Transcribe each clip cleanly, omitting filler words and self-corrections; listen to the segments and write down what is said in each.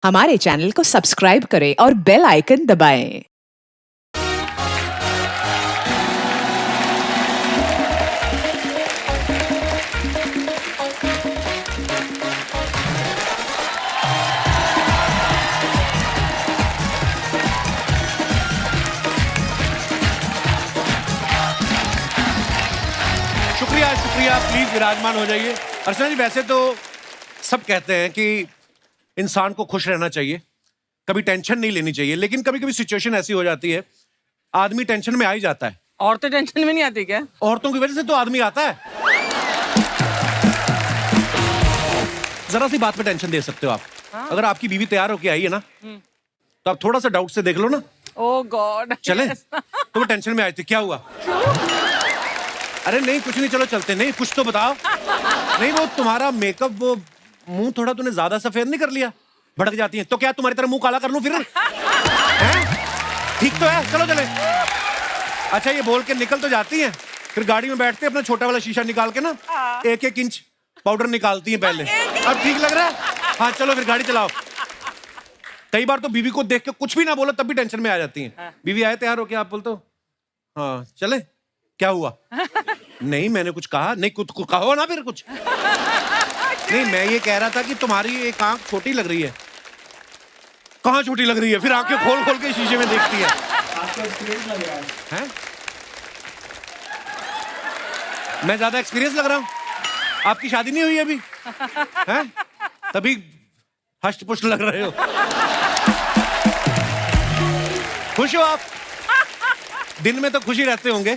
हमारे चैनल को सब्सक्राइब करें और बेल आइकन दबाएं। शुक्रिया शुक्रिया, प्लीज विराजमान हो जाइए। अर्चना जी, वैसे तो सब कहते हैं कि इंसान को खुश रहना चाहिए, कभी टेंशन नहीं लेनी चाहिए, लेकिन कभी कभी सिचुएशन ऐसी हो जाती है आदमी टेंशन में आ ही जाता है। औरतें टेंशन में नहीं आती क्या? औरतों की वजह से तो आदमी आता है। जरा सी बात पे टेंशन दे सकते हो आप। अगर आपकी बीवी तैयार होके आई है ना, तो आप थोड़ा सा डाउट से देख लो ना। ओह गॉड, चले तो वो टेंशन में आए थे, क्या हुआ? अरे नहीं कुछ नहीं, चलो चलते। नहीं कुछ तो बताओ। नहीं वो तुम्हारा मेकअप, वो मुंह थोड़ा तूने ज्यादा सफेद नहीं कर लिया, भड़क जाती है। तो क्या तुम्हारी तरह मुंह काला कर लूं फिर? हैं? ठीक तो है, चलो चले। अच्छा ये बोल के निकल तो जाती हैं, फिर गाड़ी में बैठते अपना छोटा वाला शीशा निकाल के ना 1-1 इंच पाउडर निकालती हैं पहले। अब ठीक लग रहा है? हाँ चलो फिर गाड़ी चलाओ। कई बार तो बीवी को देख के कुछ भी ना बोलो तब भी टेंशन में आ जाती हैं। बीवी आए तैयार हो क्या, आप बोलते हो हाँ चले, क्या हुआ? नहीं मैंने कुछ कहा नहीं, कुछ कहो ना फिर कुछ। नहीं मैं ये कह रहा था कि तुम्हारी एक आंख छोटी लग रही है। कहाँ छोटी लग रही है? फिर आंखें खोल खोल के शीशे में देखती है। आपका एक्सपीरियंस लग रहा है? मैं ज्यादा एक्सपीरियंस लग रहा हूँ? आपकी शादी नहीं हुई अभी? हैं? तभी हष्ट पुष्ट लग रहे हो। खुश हो आप? दिन में तो खुशी रहते होंगे।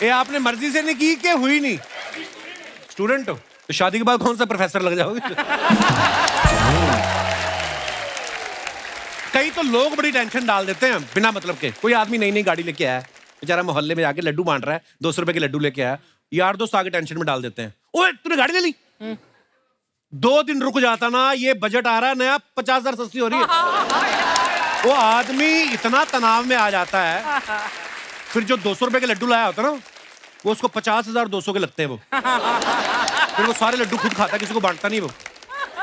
ये आपने मर्जी से नहीं की कि हुई नहीं? स्टूडेंट हो तो शादी के बाद कौन सा प्रोफेसर लग जाओगे? कई तो लोग बड़ी टेंशन डाल देते हैं बिना मतलब के। कोई आदमी नई नई गाड़ी लेके आया, बेचारा मोहल्ले में जाके लड्डू बांट रहा है, 200 रुपए के लड्डू लेके आया, यार दोस्त आगे टेंशन में डाल देते हैं। ओए तूने गाड़ी ले ली? 2 दिन रुक जाता ना, ये बजट आ रहा है नया, 50,000 सस्ती हो रही है। वो आदमी इतना तनाव में आ जाता है, फिर जो 200 रुपए के लड्डू लाया होता ना, वो उसको 50,200 के लगते हैं। वो फिर वो सारे लड्डू खुद खाता है, किसी को बांटता नहीं। वो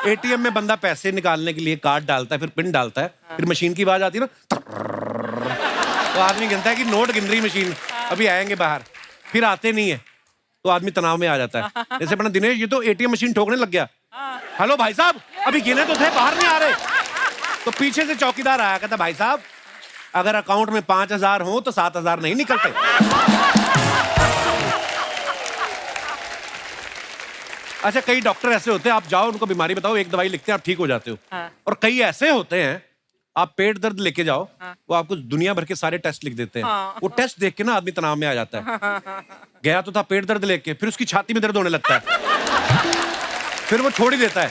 एटीएम में बंदा पैसे निकालने के लिए कार्ड डालता है, फिर पिन डालता है, फिर मशीन की आवाज आती है ना, तो आदमी गिनता है कि नोट गिन रही मशीन, अभी आएंगे बाहर, फिर आते नहीं है, तो आदमी तनाव में आ जाता है। जैसे अपना दिनेश, ये तो एटीएम मशीन ठोकने लग गया। हेलो भाई साहब, अभी गिने तो थे, बाहर नहीं आ रहे। तो पीछे से चौकीदार आया, कहता भाई साहब अगर अकाउंट में 5,000 हो तो 7,000 नहीं निकलते। अच्छा कई डॉक्टर ऐसे होते हैं, आप जाओ उनको बीमारी बताओ, एक दवाई लिखते हैं, आप ठीक हो जाते हो। और कई ऐसे होते हैं, आप पेट दर्द लेके जाओ, वो आपको दुनिया भर के सारे टेस्ट लिख देते हैं। वो टेस्ट देख के ना आदमी तनाव में आ जाता है। गया तो था पेट दर्द लेके, फिर उसकी छाती में दर्द होने लगता है, फिर वो छोड़ ही देता है।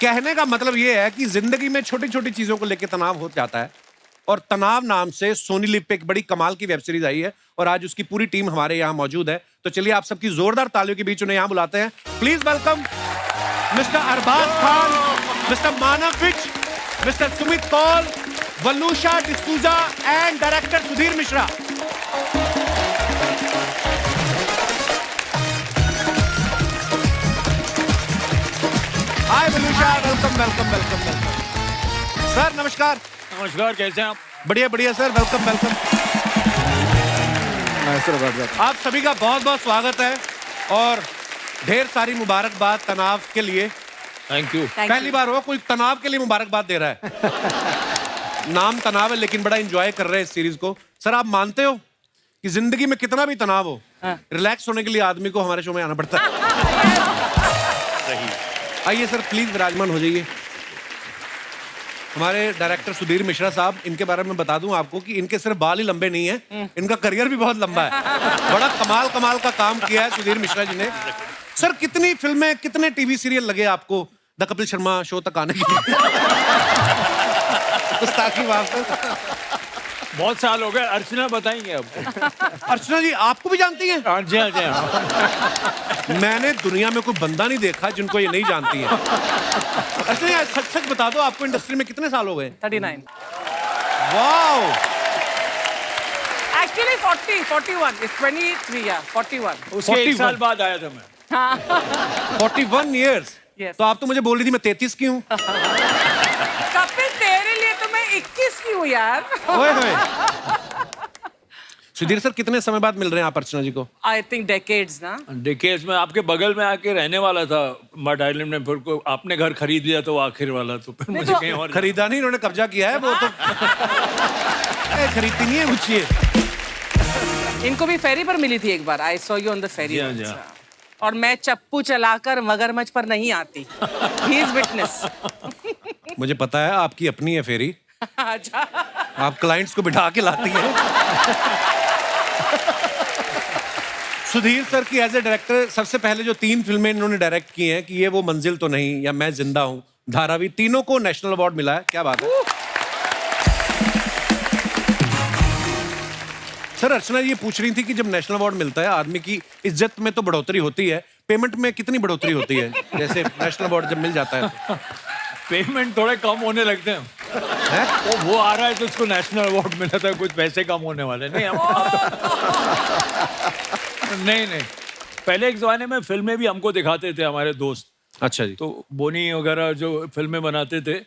कहने का मतलब ये है कि जिंदगी में छोटी छोटी चीजों को लेकर तनाव हो जाता है। और तनाव नाम से सोनी लिव पे एक बड़ी कमाल की वेब सीरीज आई है, और आज उसकी पूरी टीम हमारे यहाँ मौजूद है। तो चलिए आप सबकी जोरदार तालियों के बीच उन्हें यहाँ बुलाते हैं। Please welcome mister Arbaaz Khan, mister Manav Vij, mister Sumit Kaul, Waluscha D'Souza and director Sudhir Mishra. Hi Waluscha, welcome welcome welcome welcome. Sir नमस्कार। नमस्कार, कैसे हैं आप? बढ़िया बढ़िया सर, वेलकम वेलकम। आप सभी का बहुत बहुत स्वागत है और ढेर सारी मुबारकबाद तनाव के लिए। Thank you. पहली बार हुआ कोई तनाव के लिए मुबारकबाद दे रहा है। नाम तनाव है लेकिन बड़ा एंजॉय कर रहे हैं इस सीरीज को। सर आप मानते हो कि जिंदगी में कितना भी तनाव हो, रिलैक्स होने के लिए आदमी को हमारे शो में आना पड़ता है? सही। आइए सर प्लीज विराजमान हो जाइए। हमारे डायरेक्टर सुधीर मिश्रा साहब, इनके बारे में बता दूं आपको कि इनके सिर्फ बाल ही लंबे नहीं है, इनका करियर भी बहुत लंबा है। बड़ा कमाल कमाल का काम किया है सुधीर मिश्रा जी ने। सर कितनी फिल्में, कितने टीवी सीरियल लगे आपको द कपिल शर्मा शो तक आने के लिए? गुस्ताखी माफ कर। बहुत साल हो गए। अर्चना बताएंगे अब। अर्चना जी आपको भी जानती हैं? हाँ जी, हाँ जी, हाँ। मैंने दुनिया में कोई बंदा नहीं देखा जिनको ये नहीं जानती है। अर्चना सच सच बता दो, आपको इंडस्ट्री में कितने साल हो गए? 39। वाओ। Actually 40, 41. It's 23, yeah, 41. उसके 1 साल 41 बाद आया था मैं. 41 years. Yes. तो आप तो मुझे बोल रही थी मैं 33 की हूँ. कपिल तेरे लिए तो मैं 21 की हूँ यार. ओए होए. सुधीर सर कितने समय बाद मिल रहे हैं आप अर्चना जी को? I think decades ना. डिकेड्स में आपके बगल में आके रहने वाला था मड आइलैंड में, फिर को आपने घर खरीद लिया तो वो आखिर वाला, तो फिर मुझे कहीं और खरीदा नहीं, उन्होंने कब्जा किया है वो तो. खरीदती नहीं है कुछ ये. इनको भी फेरी पर मिली थी एक बार. I saw you on the ferry. जी हाँ, जी once. हाँ. और मैं चप्पू चलाकर मगरमच्छ पर नहीं आती. He is witness. मुझे पता है आपकी अपनी है फेरी. अच्छा. आप क्लाइंट्स को बिठा के लाती हैं. सुधीर सर की एज ए डायरेक्टर सबसे पहले जो 3 फिल्में इन्होंने डायरेक्ट की हैं कि ये वो मंजिल तो नहीं, या मैं जिंदा हूं, धारावी, तीनों को नेशनल अवार्ड मिला है. क्या बात है सर. अर्चना ये पूछ रही थी कि जब नेशनल अवार्ड मिलता है आदमी की इज्जत में तो बढ़ोतरी होती है, पेमेंट में कितनी बढ़ोतरी होती है जैसे नेशनल अवार्ड जब मिल जाता है तो? पेमेंट थोड़े कम होने लगते हैं. वो आ रहा है तो उसको नेशनल अवार्ड मिला था, कुछ पैसे कम होने वाले नहीं हम. नहीं, पहले एक जमाने में फिल्में भी हमको दिखाते थे हमारे दोस्त. अच्छा जी. तो बोनी वगैरह जो फिल्में बनाते थे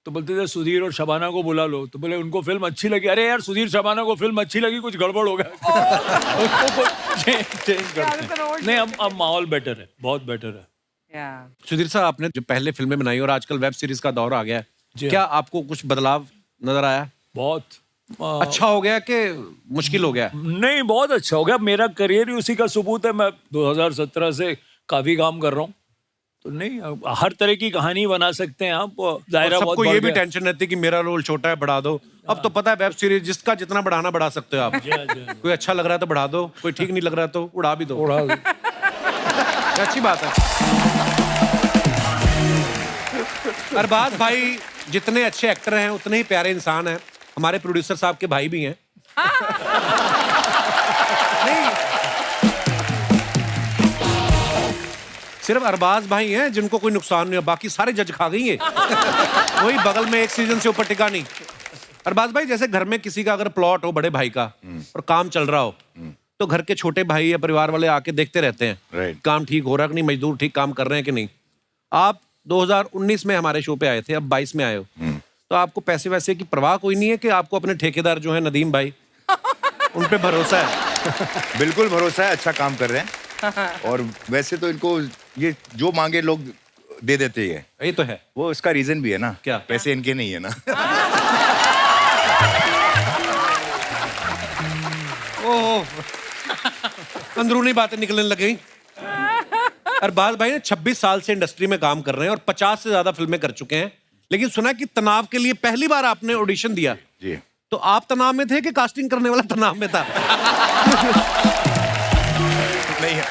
तो बोलते थे सुधीर और शबाना को बुला लो, तो बोले उनको फिल्म अच्छी लगी. अरे यार सुधीर शबाना को फिल्म अच्छी लगी, कुछ गड़बड़ हो गया. उसको चेंज करते हैं. नहीं, अब माहौल बेटर है, बहुत बेटर है. Yeah. सुधीर साहब आपने जो पहले फिल्में बनाई और आजकल वेब सीरीज का दौर आ गया है, जी. क्या आपको कुछ बदलाव नजर आया? बहुत अच्छा हो गया कि मुश्किल हो गया? नहीं, बहुत अच्छा हो गया. मेरा करियर ही उसी का सबूत है. मैं 2017 से काफी काम कर रहा हूँ. तो नहीं, हर तरह की कहानी बना सकते हैं आप. दायरा बहुत सबको बढ़ ये भी गया. टेंशन रहती है कि मेरा रोल छोटा है, बढ़ा दो. अब तो पता है वेब सीरीज जिसका जितना बढ़ाना बढ़ा सकते हो आप. जी, जी. कोई अच्छा लग रहा है तो बढ़ा दो, कोई ठीक नहीं लग रहा है तो उड़ा भी दो. उड़ा दो. अच्छी बात है. अरबाज भाई जितने अच्छे एक्टर हैं उतने ही प्यारे इंसान हैं. हमारे प्रोड्यूसर साहब के भाई भी हैं. नहीं, सिर्फ अरबाज भाई हैं जिनको कोई नुकसान नहीं हो, बाकी सारे जज खा गई है. वही बगल में एक सीजन से ऊपर टिका नहीं. अरबाज भाई जैसे घर में किसी का अगर प्लॉट हो बड़े भाई का और काम चल रहा हो तो घर के छोटे भाई या परिवार वाले आके देखते रहते हैं. Right. काम ठीक हो रहा है कि नहीं, मजदूर ठीक काम कर रहे हैं कि नहीं. आप 2019 में हमारे शो पे आए थे, अब 22 में आए हो. तो आपको पैसे वैसे की परवाह कोई नहीं है कि आपको अपने ठेकेदार जो है नदीम भाई उन पे भरोसा है? बिल्कुल भरोसा है, अच्छा काम कर रहे हैं. और वैसे तो इनको ये जो मांगे लोग दे देते हैं. ये तो है. वो इसका रीजन भी है ना. क्या? पैसे इनके नहीं है ना. ओह, अंदरूनी बातें निकलने लग गई. अरबाज भाई ने 26 साल से इंडस्ट्री में काम कर रहे हैं और 50 से ज्यादा फिल्में कर चुके हैं. लेकिन सुना कि तनाव के लिए पहली बार आपने ऑडिशन दिया. जी. तो आप तनाव में थे कि कास्टिंग करने वाला तनाव में था? नहीं,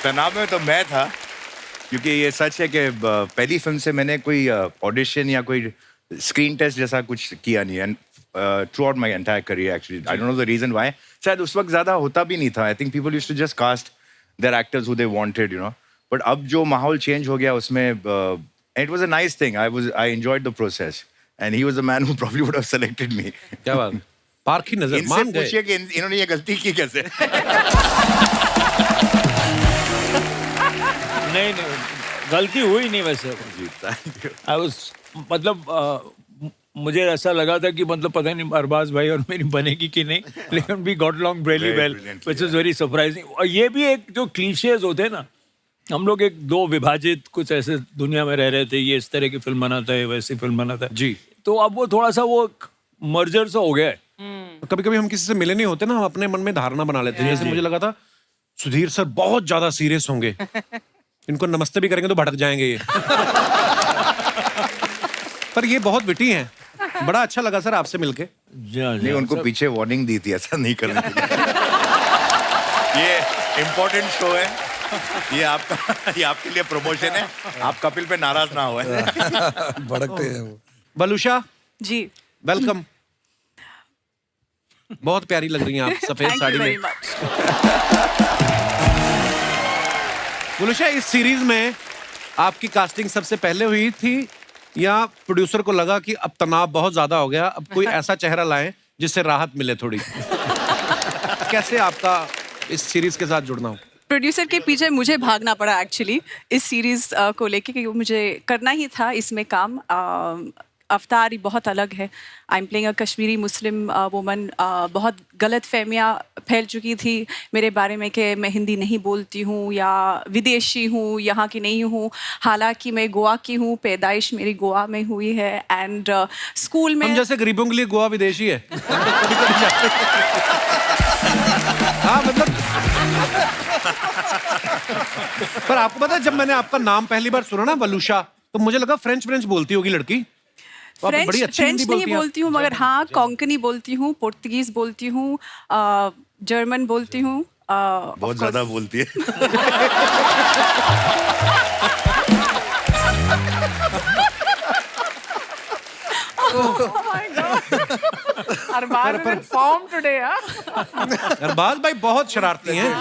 तनाव में तो मैं था, क्योंकि ये सच है कि पहली फिल्म से मैंने कोई ऑडिशन या कोई स्क्रीन टेस्ट जैसा कुछ किया नहीं. And throughout my entire career actually, I don't know the reason why. शायद उस वक्त ज्यादा होता भी नहीं था. I think people used to just cast their actors who they wanted, you know. But अब जो माहौल चेंज हो गया उसमें, it was a nice thing. I enjoyed the process and he was the man who probably would have selected me. क्या बात. पारखी नजर. इनसे मान गए. पूछिए कि इन्होंने ये गलती की कैसे. नहीं, गलती हुई नहीं वैसे. जी, थैंक यू. आई वाज, मतलब मुझे ऐसा लगा था कि मतलब पता नहीं अरबाज भाई और मेरी बनेगी कि नहीं, लेकिन we got along really well, which is very surprising. और ये भी एक जो क्लीशेज होते हैं ना, हम लोग एक दो विभाजित कुछ ऐसे दुनिया में रह रहे थे. ये इस तरह की फिल्म बनाता है, वैसी फिल्म बनाता है जी. तो अब वो थोड़ा सा वो मर्जर सा हो गया है. कभी कभी हम किसी से मिले नहीं होते ना, हम अपने मन में धारणा बना लेते हैं. जैसे मुझे लगा था सुधीर सर बहुत ज्यादा सीरियस होंगे, इनको नमस्ते भी करेंगे तो भटक जाएंगे ये. पर ये बहुत विटी हैं. बड़ा अच्छा लगा सर आपसे मिलके. नहीं, उनको पीछे वार्निंग दी थी ऐसा नहीं करने के लिए. ये इम्पोर्टेंट शो है, ये आपके लिए प्रमोशन है. आप कपिल पे नाराज ना हो. भड़कते हैं वो. बलूशा जी. वेलकम. बहुत प्यारी लग रही हैं आप सफेद Thank साड़ी you very में. much. बलूशा इस सीरीज में आपकी कास्टिंग सबसे पहले हुई थी या प्रोड्यूसर को लगा कि अब तनाव बहुत ज्यादा हो गया, अब कोई ऐसा चेहरा लाएं जिससे राहत मिले थोड़ी? कैसे आपका इस सीरीज के साथ जुड़ना हो? प्रोड्यूसर के पीछे मुझे भागना पड़ा एक्चुअली इस सीरीज को लेके, क्योंकि मुझे करना ही था इसमें काम। अवतार ही बहुत अलग है। I am playing a Kashmiri Muslim woman. बहुत गलत फहमियाँ फैल चुकी थी मेरे बारे में कि मैं हिंदी नहीं बोलती हूँ या विदेशी हूँ, यहाँ की नहीं हूँ। हालांकि मैं गोवा की हूँ, पैदाइश मेरी गोवा में हुई है। एंड स्कूल में हम जैसे गरीबों के लिए गोवा विदेशी है। कभी-कभी जाते हैं। हाँ मतलब पर आपको पता है जब मैंने आपका नाम पहली बार सुना ना वलूशा, तो मुझे लगा फ्रेंच बोलती होगी लड़की। तो आप बड़ी अच्छी हिंदी फ्रेंच नहीं हैं। बोलती हूँ, मगर हाँ कोंकणी बोलती हूँ, पुर्तगीज बोलती हूँ, जर्मन बोलती हूँ। बहुत ज्यादा बोलती है। Form today. अरबाज भाई बहुत शरारती हैं।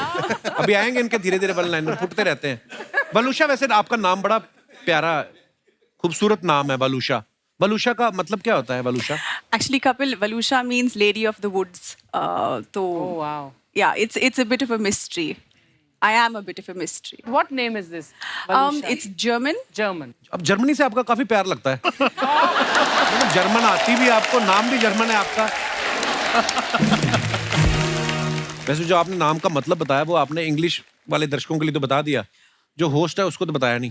अभी आएंगे इनके धीरे धीरे वन लाइनर फुटते रहते हैं। बलूशा, वैसे आपका नाम बड़ा प्यारा खूबसूरत नाम है बलूशा। बलूशा का मतलब क्या होता है बलूशा? Actually, Kapil, Valusha means lady of the woods. So, wow. Yeah, it's a bit of a mystery. I am a bit of a mystery. What name is this? It's German. German. अब Germany से आपका काफी प्यार लगता है। मतलब German आती भी आपको, नाम भी जर्मन है आपका। वैसे जो आपने नाम का मतलब बताया वो आपने इंग्लिश वाले दर्शकों के लिए तो बता दिया, जो होस्ट है उसको तो बताया नहीं।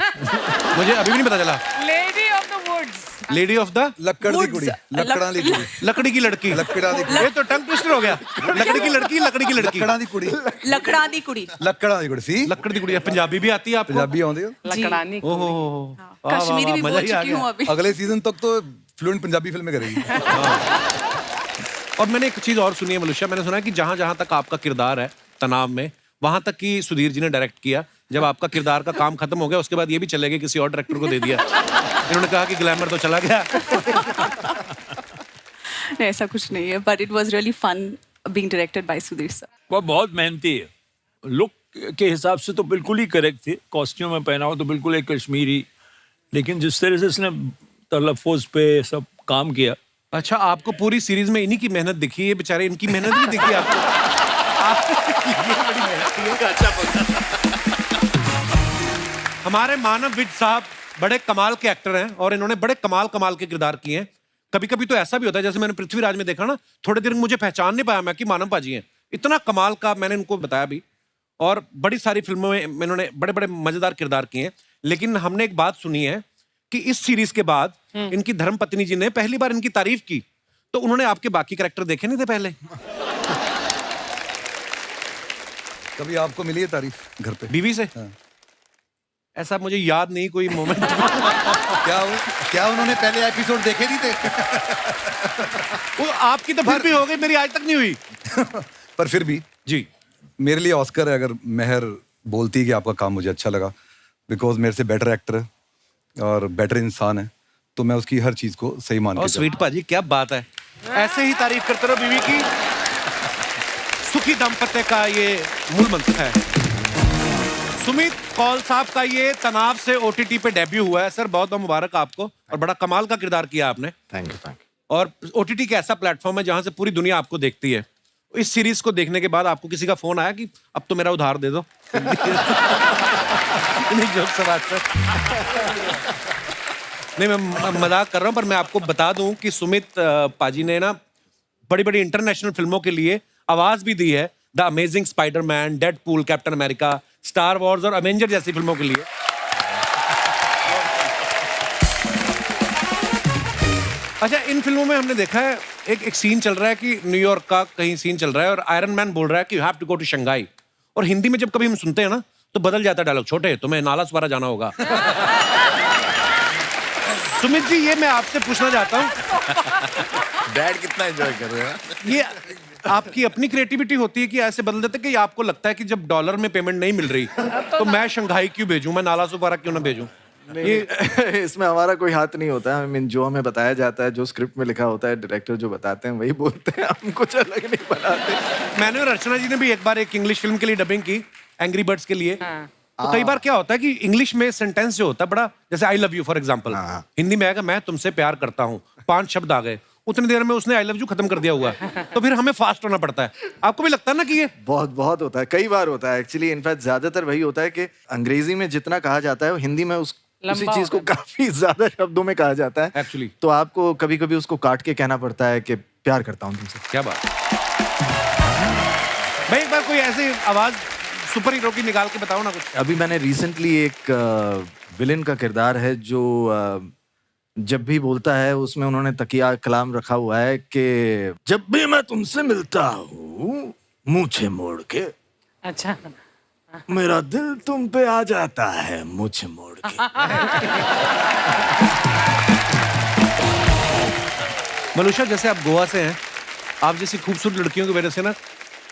मुझे अभी भी नहीं पता चला। Lady of the woods. Lady of the ਲੱਕੜ ਦੀ ਕੁੜੀ ਲੱਕੜਾਂ ਦੀ ਕੁੜੀ लकड़ी की लड़की। ਲੱਕੜਾਂ ਦੀ ये तो टंग ट्विस्टर हो गया। लकड़ी की लड़की, लकड़ी की लड़की। ਲੱਕੜਾਂ ਦੀ ਕੁੜੀ लकड़ा दी कुड़ी। ਲੱਕੜਾਂ ਦੀ ਕੁੜੀ ਸੀ लकड़ी की कुड़ी। पंजाबी भी आती है आपको? ਪੰਜਾਬੀ ਆਉਂਦੀ ਹੋ लकड़ानी। ओहो कश्मीरी भी बोल चुकी हूँ अभी। अगले सीजन तक तो फ्लुएंट पंजाबी फिल्में करेगी। और मैंने एक चीज और सुनी है मलुष्या, मैंने सुना है कि जहां जहां तक आपका किरदार है तनाव में, वहां तक कि सुधीर जी ने डायरेक्ट किया। जब आपका किरदार का काम खत्म हो गया उसके बाद ये भी चले गए, किसी और डायरेक्टर को दे दिया। इन्होंने कहा कि ग्लैमर तो चला गया। नहीं, ऐसा कुछ नहीं है, but it was really fun being directed by Sudhir sir. वो बहुत मेहनती है। लुक के हिसाब से तो बिल्कुल ही करेक्ट थे। कॉस्ट्यूम में पहना हो तो बिल्कुल एक कश्मीरी, लेकिन जिस तरह से इसने तलफ़ुज़ पे सब काम किया। अच्छा, आपको पूरी सीरीज में इन्हीं की मेहनत दिखी है? बेचारे इनकी मेहनत नहीं दिखी आपको? ये बड़ी मेहनत है। हमारे मानव विज साहब बड़े कमाल के एक्टर हैं और इन्होंने बड़े कमाल के किरदार किए हैं। कभी कभी तो ऐसा भी होता है, जैसे मैंने पृथ्वीराज में देखा ना, थोड़े देर मुझे पहचान नहीं पाया मैं कि मानव पाजी हैं। इतना कमाल का मैंने इनको बताया भी। और बड़ी सारी फिल्मों में इन्होंने बड़े बड़े मजेदार किरदार किए हैं। लेकिन हमने एक बात सुनी है कि इस सीरीज के बाद इनकी धर्मपत्नी जी ने पहली बार इनकी तारीफ की, तो उन्होंने आपके बाकी कैरेक्टर देखे नहीं थे पहले? कभी आपको मिली है तारीफ घर पे बीवी से? हाँ। ऐसा मुझे याद नहीं कोई मोमेंट। क्या उन्होंने पहले एपिसोड देखे नहीं थे? वो आपकी तो फिर भी हो गई, मेरी आज तक नहीं हुई। पर फिर भी जी, मेरे लिए ऑस्कर है अगर मेहर बोलती है कि आपका काम मुझे अच्छा लगा, बिकॉज मेरे से बेटर एक्टर है और बेटर इंसान है, तो मैं उसकी हर चीज को सही मान और के स्वीट पाजी क्या बात है। ऐसे ही तारीफ करते रहो बीवी की। सुखी दाम्पत्य का ये मूल मंत्र है। सुमित कौल साहब का ये तनाव से ओटीटी पे डेब्यू हुआ है। सर बहुत बहुत मुबारक आपको, और बड़ा कमाल का किरदार किया आपने। Thank you. और ओटीटी का ऐसा प्लेटफॉर्म है जहां से पूरी दुनिया आपको देखती है। इस सीरीज को देखने के बाद आपको किसी का फोन आया कि अब तो मेरा उधार दे दो? नहीं, जोक से बात सर। नहीं, मैं मजाक कर रहा हूं, पर मैं आपको बता दूं कि सुमित पाजी ने ना बड़ी बड़ी इंटरनेशनल फिल्मों के लिए आवाज भी दी है। The amazing Spiderman, Deadpool, captain America, star Wars और अवेंजर जैसी फिल्मों के लिए। अच्छा, इन फिल्मों में हमने देखा है एक सीन चल रहा है कि न्यूयॉर्क का कहीं सीन चल रहा है और आयरन मैन बोल रहा है कि you have to go to Shanghai, और हिंदी में जब कभी हम सुनते हैं ना तो बदल जाता है डायलॉग, छोटे तुम्हें नालासोपारा जाना होगा। सुमित जी, ये मैं आपसे पूछना चाहता हूँ, डैड कितना एंजॉय कर रहे हैं? ये आपकी अपनी क्रिएटिविटी होती है कि ऐसे बदल देते कि आपको लगता है कि जब डॉलर में पेमेंट नहीं मिल रही तो मैं शंघाई क्यों भेजूं, मैं नालासोपारा क्यों ना भेजूं? ये इसमें हमारा कोई हाथ नहीं होता है। I mean, जो हमें बताया जाता है, जो स्क्रिप्ट में लिखा होता है, डायरेक्टर जो बताते हैं वही बोलते हैं, हम कुछ अलग नहीं बनाते। मैंने और अर्चना जी ने भी एक बार एक इंग्लिश फिल्म के लिए डबिंग की, एंग्री बर्ड्स के लिए। तो कई बार क्या होता है कि इंग्लिश में सेंटेंस जो होता है बड़ा, जैसे I love you for example, Hindi में आएगा मैं तुमसे प्यार करता हूँ, 5 शब्द आ गए, उतनी देर में उसने आई लव यू खत्म कर दिया हुआ है। तो फिर हमें फास्ट होना पड़ता है। आपको भी लगता है ना कि ये बहुत बहुत होता है, कई बार होता है एक्चुअली। इनफैक्ट ज्यादातर वही होता है कि अंग्रेजी में जितना कहा जाता है वो हिंदी में उसी लंबा चीज को काफी ज्यादा शब्दों में कहा जाता है Actually. तो आपको कभी कभी उसको काट के कहना पड़ता है कि प्यार करता हूँ तुमसे। क्या बात भाई, एक बार कोई ऐसी आवाज सुपर हीरो की निकाल के बताओ ना कुछ। अभी मैंने रिसेंटली एक विलेन का किरदार है जो जब भी बोलता है उसमें उन्होंने तकिया कलाम रखा हुआ है कि जब भी मैं तुमसे मिलता हूँ मूछे मोड़ के, अच्छा, मेरा दिल तुम पे आ जाता है मूछे मोड़ के। मनुष्य, जैसे आप गोवा से हैं, आप जैसी खूबसूरत लड़कियों की वजह से ना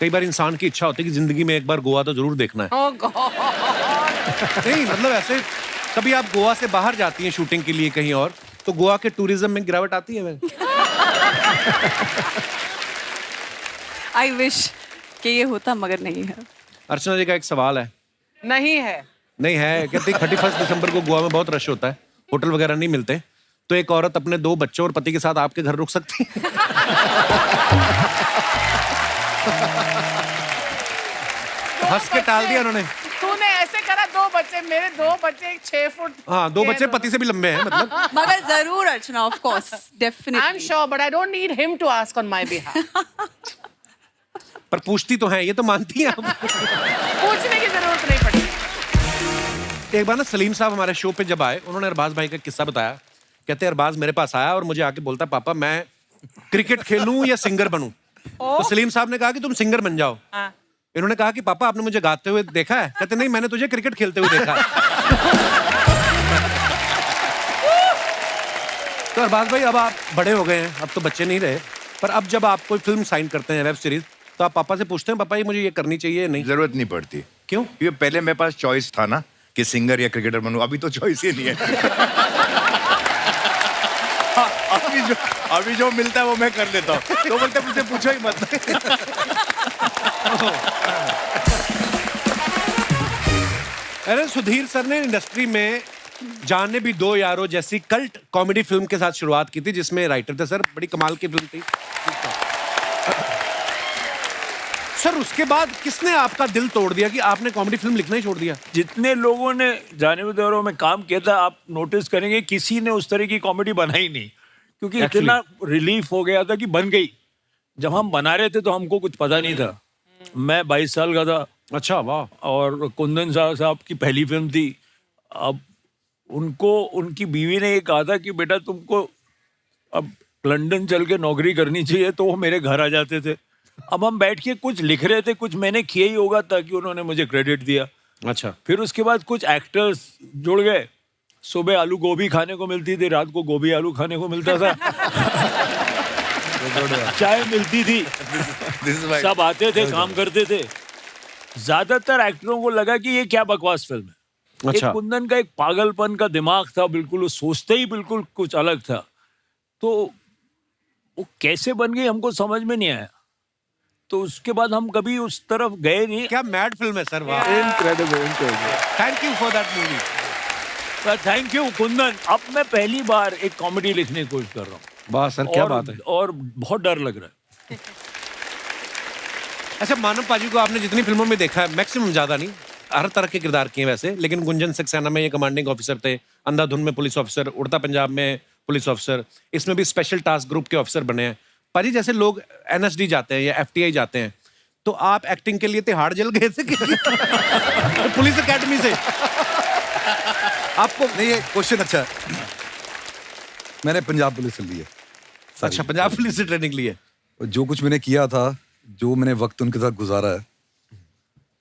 कई बार इंसान की इच्छा होती है कि जिंदगी में एक बार गोवा तो जरूर देखना है। Oh God. नहीं मतलब ऐसे कभी आप गोवा से बाहर जाती हैं शूटिंग के लिए कहीं और, तो गोवा के टूरिज्म में गिरावट आती है? आई विश कि ये होता, मगर नहीं है। अर्चना जी का एक सवाल है। नहीं है। नहीं है, कहती 31 दिसंबर को गोवा में बहुत रश होता है, होटल वगैरह नहीं मिलते, तो एक औरत अपने 2 बच्चों और पति के साथ आपके घर रुक सकती है? हंस के टाल दिया उन्होंने। तूने ऐसे करा, 2 बच्चे, मेरे 2 बच्चे 6 फुट। हाँ, 2 बच्चे पति से भी लंबे हैं मतलब। मगर जरूर Archana, of course, I am definitely. Sure, but I don't need him to ask on my behalf. पर पूछती तो है, ये तो मानती है। पूछने की जरूरत नहीं पड़ी। एक बार ना सलीम साहब हमारे शो पे जब आए, उन्होंने अरबाज भाई का किस्सा बताया। कहते अरबाज मेरे पास आया और मुझे आके बोलता, पापा मैं क्रिकेट खेलूं या सिंगर बनूं? तो सलीम साहब ने कहा कि तुम सिंगर बन जाओ। हाँ। इन्होंने कहा कि पापा आपने मुझे गाते हुए देखा है? कहते नहीं, मैंने तुझे क्रिकेट खेलते हुए देखा है। तो अरबाज भाई अब आप बड़े हो गए हैं, अब तो बच्चे नहीं रहे, पर अब जब आप कोई फिल्म साइन करते हैं, वेब सीरीज, तो आप पापा से पूछते हैं पापा ये मुझे ये करनी चाहिए? नहीं, जरूरत नहीं पड़ती। क्यों? क्योंकि पहले मेरे पास चॉइस था ना कि सिंगर या क्रिकेटर बनूं, अभी तो चॉइस ही नहीं है। अभी जो मिलता है वो मैं कर लेता हूँ। तो बोलते मुझसे पूछो ही मत। अरे सुधीर सर ने इंडस्ट्री में जाने भी दो यारो जैसी कल्ट कॉमेडी फिल्म के साथ शुरुआत की थी, जिसमें राइटर थे सर, बड़ी कमाल की फिल्म थी सर। उसके बाद किसने आपका दिल तोड़ दिया कि आपने कॉमेडी फिल्म लिखना ही छोड़ दिया? जितने लोगों ने जाने भी दौरों में काम किया था, आप नोटिस करेंगे किसी ने उस तरह की कॉमेडी बनाई नहीं, क्योंकि इतना रिलीफ हो गया था कि बन गई। जब हम बना रहे थे तो हमको कुछ पता नहीं था। मैं 22 साल का था। अच्छा, वाह। और कुंदन साहब की पहली फिल्म थी। अब उनको उनकी बीवी ने ये कहा था कि बेटा तुमको अब लंदन चल के नौकरी करनी चाहिए, तो वो मेरे घर आ जाते थे। अब हम बैठ के कुछ लिख रहे थे, कुछ मैंने किया ही होगा ताकि उन्होंने मुझे क्रेडिट दिया। अच्छा। फिर उसके बाद कुछ एक्टर्स जुड़ गए। सुबह आलू गोभी खाने को मिलती थी, रात को गोभी आलू खाने को मिलता था। चाय मिलती थी, सब आते थे, काम करते थे। ज्यादातर एक्टरों को लगा कि ये क्या बकवास फिल्म है। अच्छा। एक कुंदन का एक पागलपन का दिमाग था, बिल्कुल वो सोचते ही बिल्कुल कुछ अलग था। तो वो कैसे बन गई हमको समझ में नहीं आया। तो उसके बाद हम कभी उस तरफ गए नहीं। क्या मैड फिल्म है सर, वाह। Incredible, incredible. Thank you for that movie. Thank you Kundan. अब मैं पहली बार एक कॉमेडी लिखने की कोशिश कर रहा हूँ। वाह सर, क्या बात है। और बहुत डर लग रहा है। अच्छा, मानव पाजी को आपने जितनी फिल्मों में देखा है, मैक्सिमम ज्यादा नहीं, हर तरह के किरदार किए वैसे, लेकिन गुंजन सक्सेना में ये कमांडिंग ऑफिसर थे, अंधाधुन में पुलिस ऑफिसर, उड़ता पंजाब में पुलिस ऑफिसर, इसमें भी स्पेशल टास्क ग्रुप के ऑफिसर बने हैं। पाजी जैसे लोग NSD जाते हैं या FTI जाते हैं, तो आप एक्टिंग के लिए तिहाड़ जेल गए थे पुलिस अकेडमी से? आपको नहीं, ये क्वेश्चन अच्छा है। मैंने पंजाब पुलिस से ली है। अच्छा, पंजाब पुलिस से ट्रेनिंग ली है। जो कुछ मैंने किया था, जो मैंने वक्त उनके साथ गुजारा है,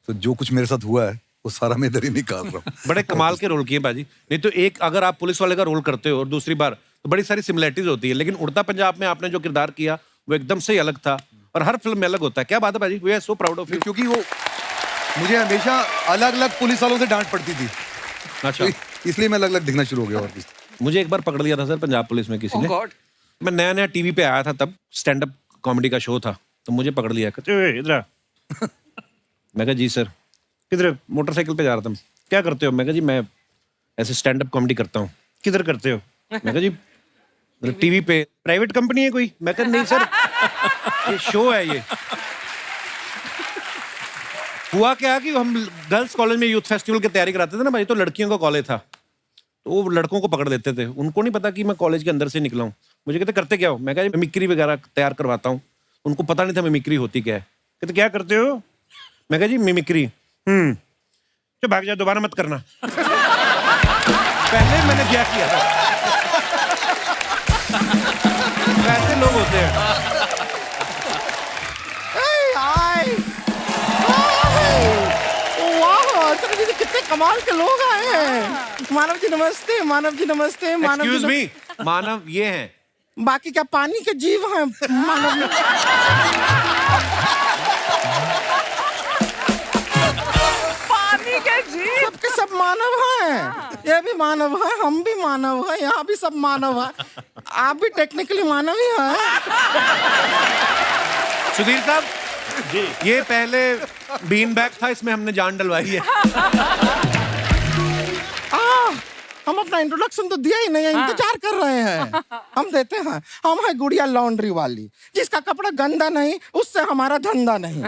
तो जो कुछ मेरे साथ हुआ है वो सारा मैं इधर ही निकाल रहा हूँ। बड़े कमाल के रोल किए बाजी। नहीं तो एक अगर आप पुलिस वाले का रोल करते हो और दूसरी बार, तो बड़ी सारी सिमिलरिटीज होती है, लेकिन उड़ता पंजाब में आपने जो किरदार किया वो एकदम से ही अलग था, और हर फिल्म में अलग होता है। क्या बात है बाजी, we are so proud of you. क्योंकि वो मुझे हमेशा अलग अलग पुलिस वालों से डांट पड़ती थी, अच्छा, इसलिए मैं अलग अलग दिखना शुरू हो गया। और मुझे एक बार पकड़ लिया था सर पंजाब पुलिस में किसी ने। गॉड। मैं नया नया टीवी पे आया था, तब स्टैंड अप कॉमेडी का शो था, तो मुझे पकड़ लिया। कहते "ओए, इधर आ।" मैं कहा जी सर। किधर? मोटरसाइकिल पे जा रहा था। क्या करते हो? मैं कहा जी मैं ऐसे स्टैंड अप कॉमेडी करता हूँ। किधर करते हो? मैं कहा जी मतलब टीवी पे प्राइवेट कंपनी है कोई? मैं कहा नहीं सर, ये शो है ये। हुआ क्या कि हम गर्ल्स कॉलेज में यूथ फेस्टिवल की तैयारी कराते थे ना भाई, तो लड़कियों का कॉलेज था, तो वो लड़कों को पकड़ देते थे। उनको नहीं पता कि मैं कॉलेज के अंदर से निकला हूँ। मुझे कहते करते क्या हो? मैं कहा मिमिक्री वगैरह तैयार करवाता हूँ। उनको पता नहीं था मिमिक्री होती क्या है। कहते क्या करते हो? मैं कहा जी मिमिक्री। तो भाग जाओ, दोबारा मत करना। पहले मैंने क्या किया था। ऐसे लोग होते हैं। कितने कमाल के लोग आए हैं। मानव जी नमस्ते, मानव जी नमस्ते, मानव एक्सक्यूज जी मी, मानव ये हैं। बाकी क्या पानी के जीव हैं मानव? पानी के जीव सबके सब मानव हैं। ये भी मानव है, हम भी मानव है, यहाँ भी सब मानव है। आप भी टेक्निकली मानव ही हैं। सुधीर साहब जी, ये पहले बीन बैग था, इसमें हमने जान डलवाई है। हम अपना इंट्रोडक्शन तो दिया ही नहीं है, इंतजार कर रहे हैं। हम देते हैं। हम है गुड़िया लॉन्ड्री वाली, जिसका कपड़ा गंदा नहीं, उससे हमारा धंधा नहीं।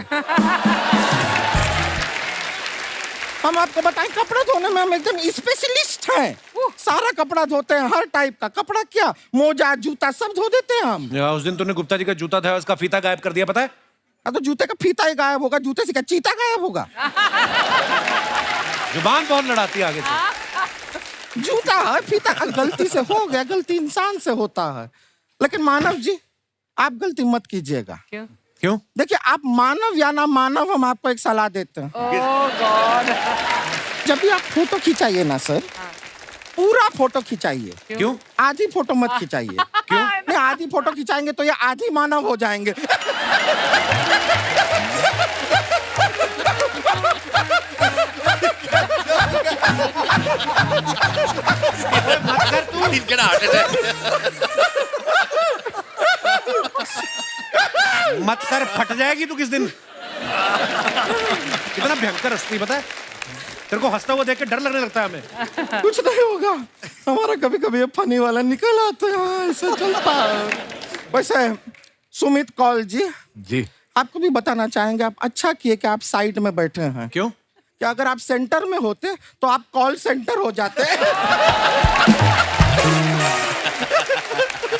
हम आपको बताएं, कपड़े धोने में हम एकदम स्पेशलिस्ट हैं। सारा कपड़ा धोते हैं, हर टाइप का कपड़ा, क्या मोजा जूता सब धो देते हैं हम। उस दिन तूने गुप्ता जी का जूता था, उसका फीता गायब कर दिया, पता है? तो जूते का फीता ही गायब होगा, जूते से क्या चीता गायब होगा? जुबान बहुत लड़ाती है आगे से। जूता है, फीता गलती से हो गया, गलती इंसान से होता है। लेकिन मानव जी, आप गलती मत कीजिएगा। क्यों? देखिए, आप मानव या ना मानव, हम आपको एक सलाह देते हैं। जब भी आप फोटो खिंचाइए ना सर, पूरा फोटो खिंचाइए। क्यों? आधी फोटो मत खिंचाइए। क्यों? नहीं, आधी फोटो खिंचाएंगे तो ये आधी मानव हो जाएंगे। मत कर, फट जाएगी तू किस दिन। कितना भयंकर हंसती, पता है? तेरे को हंसता हुआ देख के डर लगने लगता है हमें। कुछ नहीं होगा, हमारा कभी कभी ये फनी वाला निकल आता है, ऐसा चलता है। वैसे सुमित कौल जी, आपको भी बताना चाहेंगे, आप अच्छा किए कि आप साइड में बैठे हैं। क्यों? कि अगर आप सेंटर में होते तो आप कॉल सेंटर हो जाते।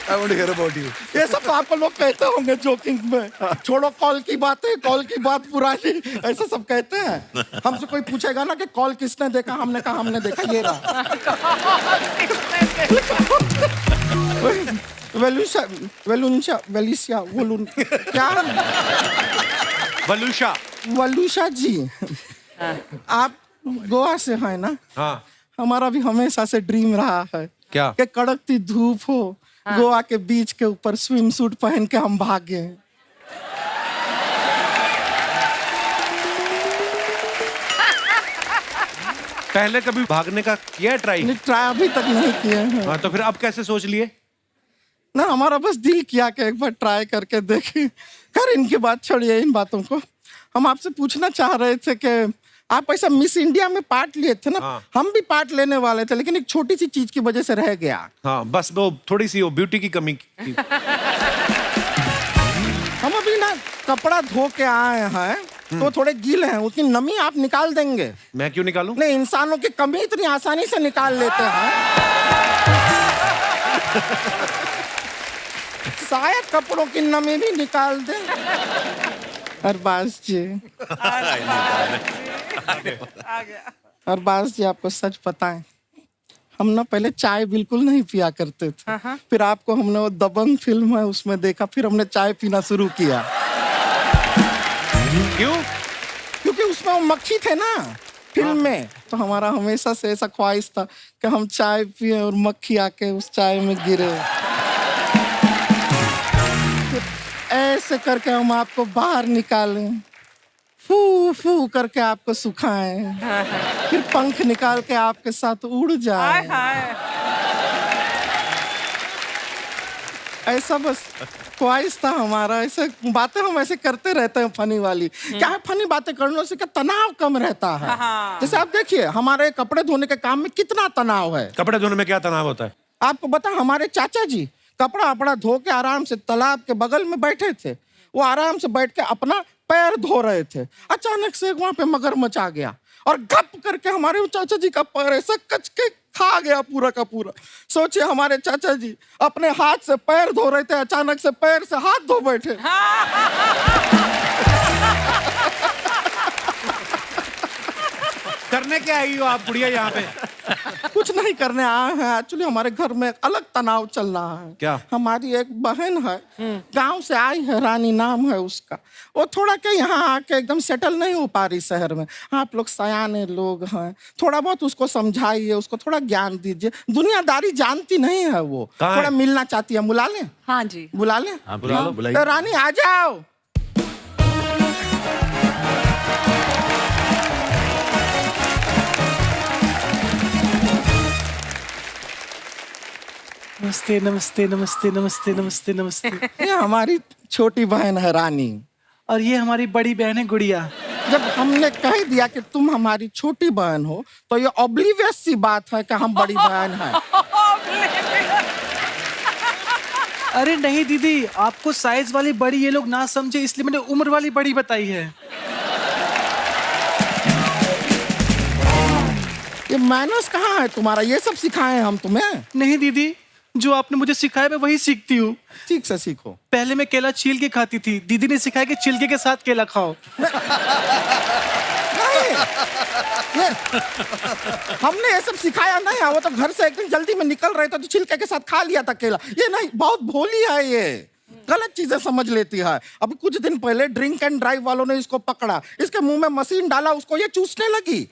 I want to hear about you. ये सब तो आपको लोग कहते होंगे जोकिंग में, छोड़ो कॉल की बातें, कॉल की बात पुरानी, ऐसा सब कहते हैं। हमसे कोई पूछेगा ना कि कॉल किसने देखा, हमने कहा हमने देखा, ये रहा। क्या वलूशा जी, आप गोवा से हैं ना? हाँ। हमारा भी हमेशा से ड्रीम रहा है क्या? कि कड़कती धूप हो, गोवा के बीच के ऊपर स्विम सूट पहन के हम भागे। पहले कभी भागने का किया ट्राई? नहीं, ट्राई अभी तक नहीं किए हैं। हाँ, तो फिर अब कैसे सोच लिए? ना, हमारा बस दिल किया कि एक बार ट्राई करके देखें। खैर, इनकी बात छोड़िए, इन बातों को। हम आपसे पूछना चाह रहे थे कि आप ऐसा मिस इंडिया में पार्ट लिए थे ना? हाँ। हम भी पार्ट लेने वाले थे, लेकिन एक छोटी सी चीज की वजह से रह गया। हाँ, बस वो थोड़ी सी वो ब्यूटी की कमी की। हम अभी ना कपड़ा धो के आए हैं, तो थोड़े गीले हैं, उसकी नमी आप निकाल देंगे? मैं क्यों निकालूं? नहीं, इंसानों की कमी इतनी आसानी से निकाल लेते हैं। शायद कपड़ों की नमी भी निकाल दे। अरबाज जी, अरबाज जी, आपको सच बताएं, हम ना पहले चाय बिल्कुल नहीं पिया करते थे। फिर आपको हमने वो दबंग फिल्म है उसमें देखा, फिर हमने चाय पीना शुरू किया। क्यों? क्योंकि उसमें वो मक्खी थे ना फिल्म में, तो हमारा हमेशा से ऐसा ख्वाहिश था कि हम चाय पिए और मक्खी आके उस चाय में गिरे। ऐसे करके हम आपको बाहर निकालें, फू फू करके आपको सुखाएं, फिर पंख निकाल के आपके साथ उड़ जाएं। ऐसा बस ख्वाहिश था हमारा। ऐसे बातें हम ऐसे करते रहते हैं फनी वाली। क्या है, फनी बातें करने से क्या तनाव कम रहता है। जैसे आप देखिए, हमारे कपड़े धोने के काम में कितना तनाव है। कपड़े धोने में क्या तनाव होता है? आपको बता, हमारे चाचा जी कपड़ा अपड़ा धो के आराम से तालाब के बगल में बैठे थे। वो आराम से बैठ के अपना पैर धो रहे थे। अचानक से वहां पे मगरमच्छ आ गया और गप करके हमारे वो चाचा जी का पैर ऐसा कच के खा गया पूरा का पूरा। सोचिए हमारे चाचा जी अपने हाथ से पैर धो रहे थे, अचानक से पैर से हाथ धो बैठे। करने क्या आई हो आप बुढ़िया यहाँ पे? कुछ नहीं करने आए हैं, एक्चुअली हमारे घर में एक अलग तनाव चल रहा है। क्या? हमारी एक बहन है, गांव से आई है, रानी नाम है उसका। वो थोड़ा के यहाँ आके एकदम सेटल नहीं हो पा रही शहर में। आप लोग सयाने लोग हैं, थोड़ा बहुत उसको समझाइए, उसको थोड़ा ज्ञान दीजिए। दुनियादारी जानती नहीं है वो, कहाँ थोड़ा है? मिलना चाहती है। बुला लें? हाँ जी। बुला लें? हाँ, बुला लो, बुलाइए। तो रानी आ जाओ। नमस्ते नमस्ते नमस्ते नमस्ते नमस्ते नमस्ते। ये हमारी छोटी बहन है रानी। और ये हमारी बड़ी बहन है गुड़िया। जब हमने कह दिया कि तुम हमारी छोटी बहन हो तो ये ऑब्लिवियस सी बात है कि हम बड़ी बहन हैं। अरे नहीं दीदी, आपको साइज वाली बड़ी ये लोग ना समझे इसलिए मैंने उम्र वाली बड़ी बताई है। ये मैनर्स कहाँ है तुम्हारा? ये सब सिखाए हैं हम तुम्हें? नहीं दीदी, जो आपने मुझे सिखाया मैं वही सीखती हूँ। ठीक से सीखो। पहले मैं केला छील के खाती थी, दीदी ने सिखाया कि छिलके के साथ केला खाओ। नहीं, ये हमने ये सब सिखाया नहीं है। वो तो घर से एक दिन जल्दी में निकल रहे थे तो छिलके के साथ खा लिया था केला। ये नहीं, बहुत भोली है ये, गलत चीजें समझ लेती है। अभी कुछ दिन पहले ड्रिंक एंड ड्राइव वालों ने इसको पकड़ा, इसके मुंह में मशीन डाला, उसको ये चूसने लगी।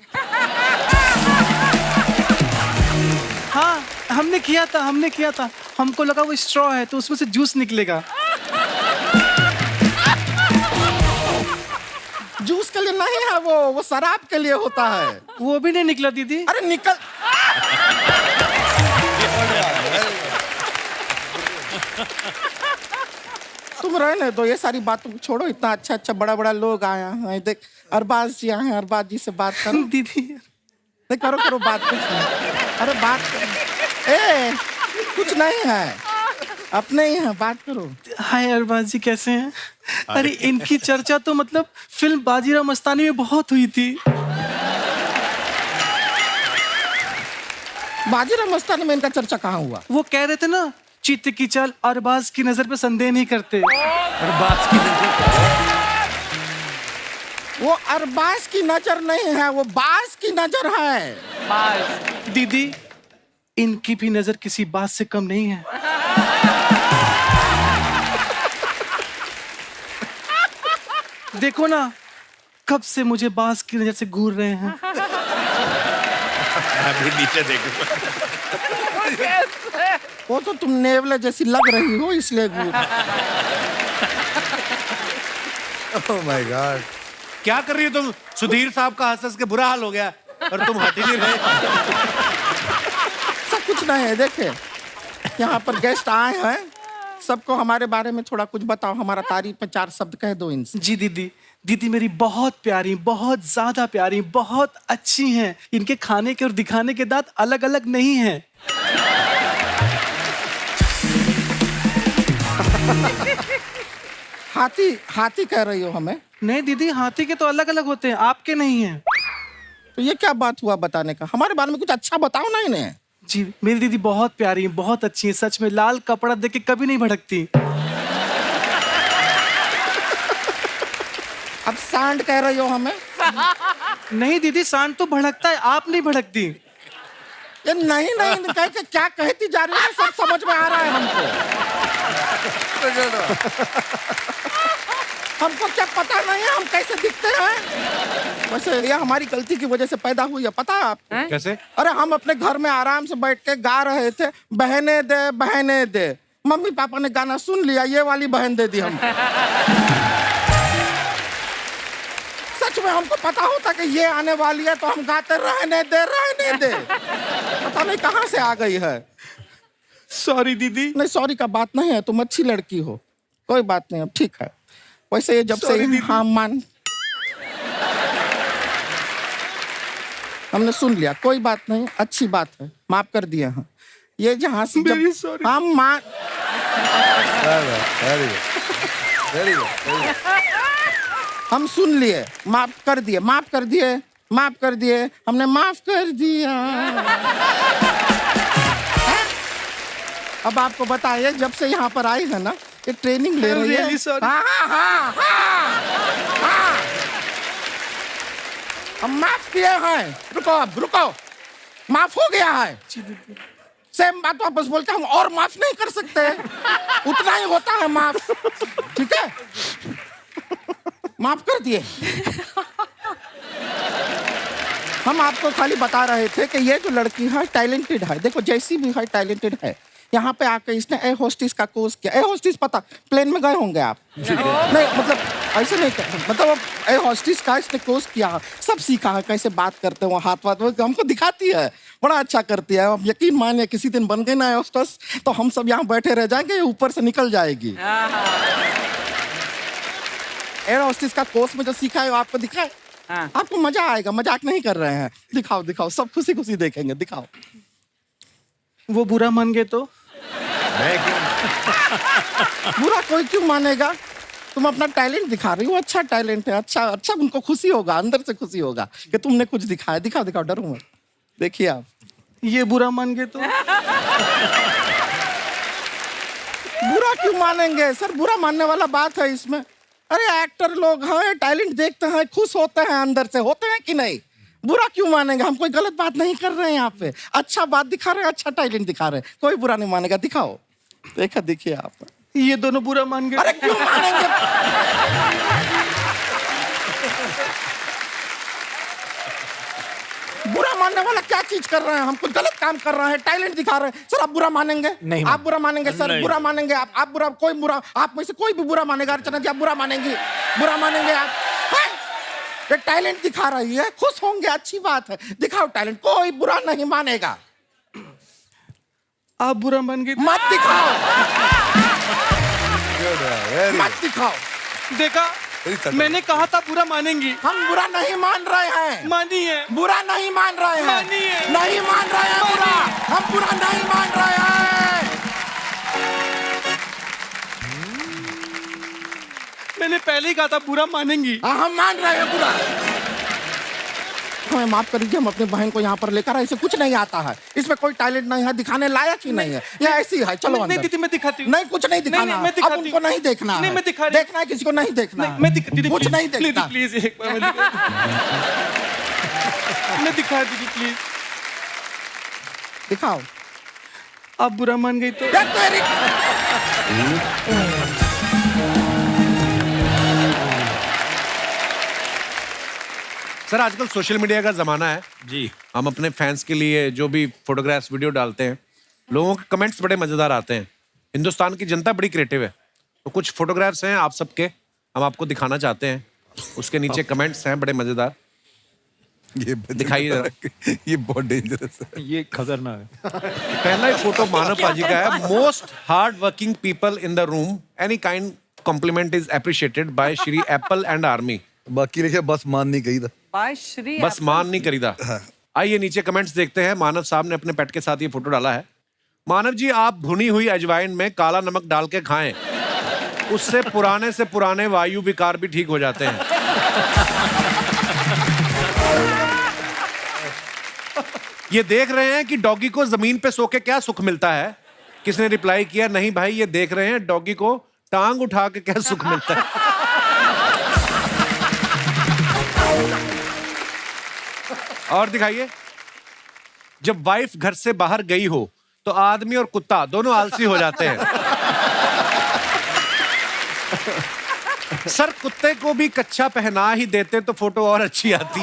हाँ, हमने किया था। हमको लगा वो स्ट्रॉ है तो उसमें से जूस निकलेगा। जूस के लिए नहीं है वो शराब के लिए होता है। वो भी नहीं निकला दीदी। अरे निकल। तुम रहने दो, ये सारी बातों को छोड़ो। इतना अच्छा अच्छा बड़ा बड़ा लोग आया हैं। देख अरबाज जी आए हैं, अरबाज जी से बात करो। दीदी देख करो बात कुछ नहीं। अरे बात करो। ए कुछ नहीं है, अपने ही हैं, बात करो। हाय अरबाज जी, कैसे हैं? अरे इनकी चर्चा तो मतलब फिल्म बाजीराव मस्तानी में बहुत हुई थी। बाजीराव मस्तानी में इनका चर्चा कहाँ हुआ? वो कह रहे थे ना, चित्त की चाल अरबाज की नजर पे संदेह नहीं करते। अरबाज की वो अरबाज की नजर नहीं है, वो बाज की नजर है। दीदी, इनकी भी नजर किसी बात से कम नहीं है। देखो ना, कब से मुझे बाज की नजर से घूर रहे हैं। अभी नीचे देखो। वो तो तुम नेवले जैसी लग रही हो इसलिए घूर। Oh my God. क्या कर रही हो तुम? सुधीर साहब का हंस हंस के बुरा हाल हो गया और तुम हट ही नहीं रहे। सब कुछ नहीं है। देखे यहाँ पर गेस्ट आए हैं, सबको हमारे बारे में थोड़ा कुछ बताओ। हमारा तारीफ में 4 शब्द कह दो इनसे। जी दीदी मेरी बहुत प्यारी, बहुत ज्यादा प्यारी, बहुत अच्छी हैं। इनके खाने के और दिखाने के दांत अलग अलग नहीं हैं। हाथी कह रही हो हमें? नहीं दीदी, हाथी के तो अलग अलग होते हैं, आपके नहीं हैं। तो ये क्या बात हुआ बताने का? हमारे बारे में कुछ अच्छा बताओ ना इन्हें। जी मेरी दीदी बहुत प्यारी है, बहुत अच्छी है, सच में लाल कपड़ा देख के कभी नहीं भड़कती। अब सांड कह रही हो हमें? नहीं दीदी, सांड तो भड़कता है, आप नहीं भड़कती। ये नहीं कह के क्या कहती जा रही है, सब समझ में आ रहा है हमको। हमको क्या पता नहीं है हम कैसे दिखते हैं। वैसे ये हमारी गलती की वजह से पैदा हुई है, पता है आपको? कैसे? अरे हम अपने घर में आराम से बैठ के गा रहे थे, बहने दे बहने दे। मम्मी पापा ने गाना सुन लिया, ये वाली बहन दे दी हमको। सच में हमको पता होता कि ये आने वाली है तो हम गाते रहने दे रहने दे। पता नहीं कहाँ से आ गई है। सॉरी दीदी। नहीं सॉरी का बात नहीं है, तुम अच्छी लड़की हो, कोई बात नहीं, अब ठीक है। वैसे ये जब से हाँ मान हमने सुन लिया, कोई बात नहीं, अच्छी बात है, माफ कर दिए हैं। ये जहाँ से Very जब sorry. हम माँ वेरी गुड हम सुन लिए, माफ कर दिए, माफ कर दिए, माफ कर दिए, हमने माफ कर दिया। अब आपको बताइए, जब से यहाँ पर आई है ना, ये ट्रेनिंग ले रही है। Really sorry. हाँ, हाँ, हाँ, हाँ, हाँ। हम माफ किए हैं। रुको अब, रुको, माफ हो गया है। सेम बात वापस बोल के हम और माफ नहीं कर सकते, उतना ही होता है माफ। ठीक है, माफ कर दिए। हम आपको खाली बता रहे थे कि ये जो लड़की है टैलेंटेड है, देखो जैसी भी है टैलेंटेड है। यहाँ पे आके इसने एयर होस्टिस का कोर्स किया। एयर होस्टिस पता, प्लेन में गए होंगे आप? नहीं, मतलब ऐसे नहीं, मतलब एयर होस्टिस का इसने कोर्स किया, सब सीखा है, कैसे बात करते हैं, वो हाथ वाथ वो हमको दिखाती है, बड़ा अच्छा करती है। अब यकीन मानिए किसी दिन बन गए ना एयर होस्टेस, तो हम सब यहाँ बैठे रह जाएंगे, ये ऊपर से निकल जाएगी। एयर होस्टिस का कोर्स में जो सीखा है वो आपको दिखाए, आपको मजा आएगा, मजाक नहीं कर रहे हैं। दिखाओ दिखाओ, सब खुशी खुशी देखेंगे, दिखाओ। वो बुरा मान गए तो? बुरा कोई क्यों मानेगा? तुम अपना टैलेंट दिखा रही हो, अच्छा टैलेंट है, अच्छा अच्छा, उनको खुशी होगा, अंदर से खुशी होगा कि तुमने कुछ दिखाया। दिखाओ दिखाओ, डरो मत, देखिए आप। ये बुरा मान गए तो? बुरा क्यों मानेंगे सर? बुरा मानने वाला बात है इसमें? अरे एक्टर लोग हैं, टैलेंट देखते हैं, खुश होते हैं, अंदर से होते हैं कि नहीं? बुरा क्यों मानेंगे? हम कोई गलत बात नहीं कर रहे हैं यहाँ पे, अच्छा बात दिखा रहे हैं, अच्छा टैलेंट दिखा रहे हैं, कोई बुरा नहीं मानेगा। दिखाओ, देखा, देखिए आप। ये दोनों बुरा मान गए। अरे क्यों मानेंगे? बुरा मानने वाला क्या चीज कर रहे हैं? हम कुछ गलत काम कर रहे हैं, टैलेंट दिखा रहे हैं। सर आप बुरा मानेंगे? नहीं, आप बुरा मानेंगे सर? बुरा मानेंगे आप बुरा, कोई बुरा, आप में से कोई भी बुरा मानेगा? अर्चना जी आप बुरा मानेंगी? बुरा मानेंगे आप? हैं? ये टैलेंट दिखा रही है, खुश होंगे, अच्छी बात है, दिखाओ टैलेंट, कोई बुरा नहीं मानेगा। आप बुरा मान गए? मत दिखाओ, मत दिखाओ। देखा, मैंने कहा था बुरा मानेंगी। हम बुरा नहीं मान रहे हैं। मानी है। बुरा नहीं मान रहे हैं। मानी है। नहीं मान रहे हैं बुरा, हम बुरा नहीं मान रहे हैं। मैंने पहले ही कहा था बुरा मानेंगी। हाँ, हम मान रहे हैं बुरा। हमें माफ कर दीजिए, हम अपने बहन को यहाँ पर लेकर आए, इसे कुछ नहीं आता है, इसमें कोई टैलेंट नहीं है, दिखाने लायक ही नहीं है, ये ऐसी है। चलो नहीं अंदर। दीदी, मैं दिखाती हूँ। नहीं, कुछ नहीं दिखाना, नहीं, मैं अब दिखाती उनको नहीं देखना नहीं, है। मैं दिखा देखना है किसी को नहीं देखना है। मैं दीदी कुछ नहीं देखना। प्लीज एक बार मैं दिखा दीदी प्लीज। दिखाओ। आप बुरा मान गई तो? ये तेरी सर आजकल सोशल मीडिया का जमाना है जी। हम अपने फैंस के लिए जो भी फोटोग्राफ्स वीडियो डालते हैं, लोगों के कमेंट्स बड़े मजेदार आते हैं। हिंदुस्तान की जनता बड़ी क्रिएटिव है, तो कुछ फोटोग्राफ्स हैं आप सबके, हम आपको दिखाना चाहते हैं। उसके नीचे कमेंट्स हैं बड़े मजेदार, ये दिखाइए जरा। ये बहुत डेंजरस है, ये खतरनाक है। पहला ही फोटो मानव पाजी का है। Most hard working people in the room, any kind compliment is appreciated by Shri apple and army. बाकी रहिए, बस मान नहीं गई था। बाय श्री बस मान नहीं करीदा। आइए नीचे कमेंट्स देखते हैं। मानव साहब ने अपने पेट के साथ ये फोटो डाला है। मानव जी, आप भुनी हुई अजवाइन में काला नमक डाल के खाएं, उससे पुराने से पुराने वायु विकार भी ठीक हो जाते हैं। ये देख रहे हैं कि डॉगी को जमीन पे सो के क्या सुख मिलता है? किसने रिप्लाई किया? नहीं भाई, ये देख रहे हैं डॉगी को टांग उठा के क्या सुख मिलता है। और दिखाइए, जब वाइफ घर से बाहर गई हो तो आदमी और कुत्ता दोनों आलसी हो जाते हैं। सर कुत्ते को भी कच्चा पहना ही देते तो फोटो और अच्छी आती।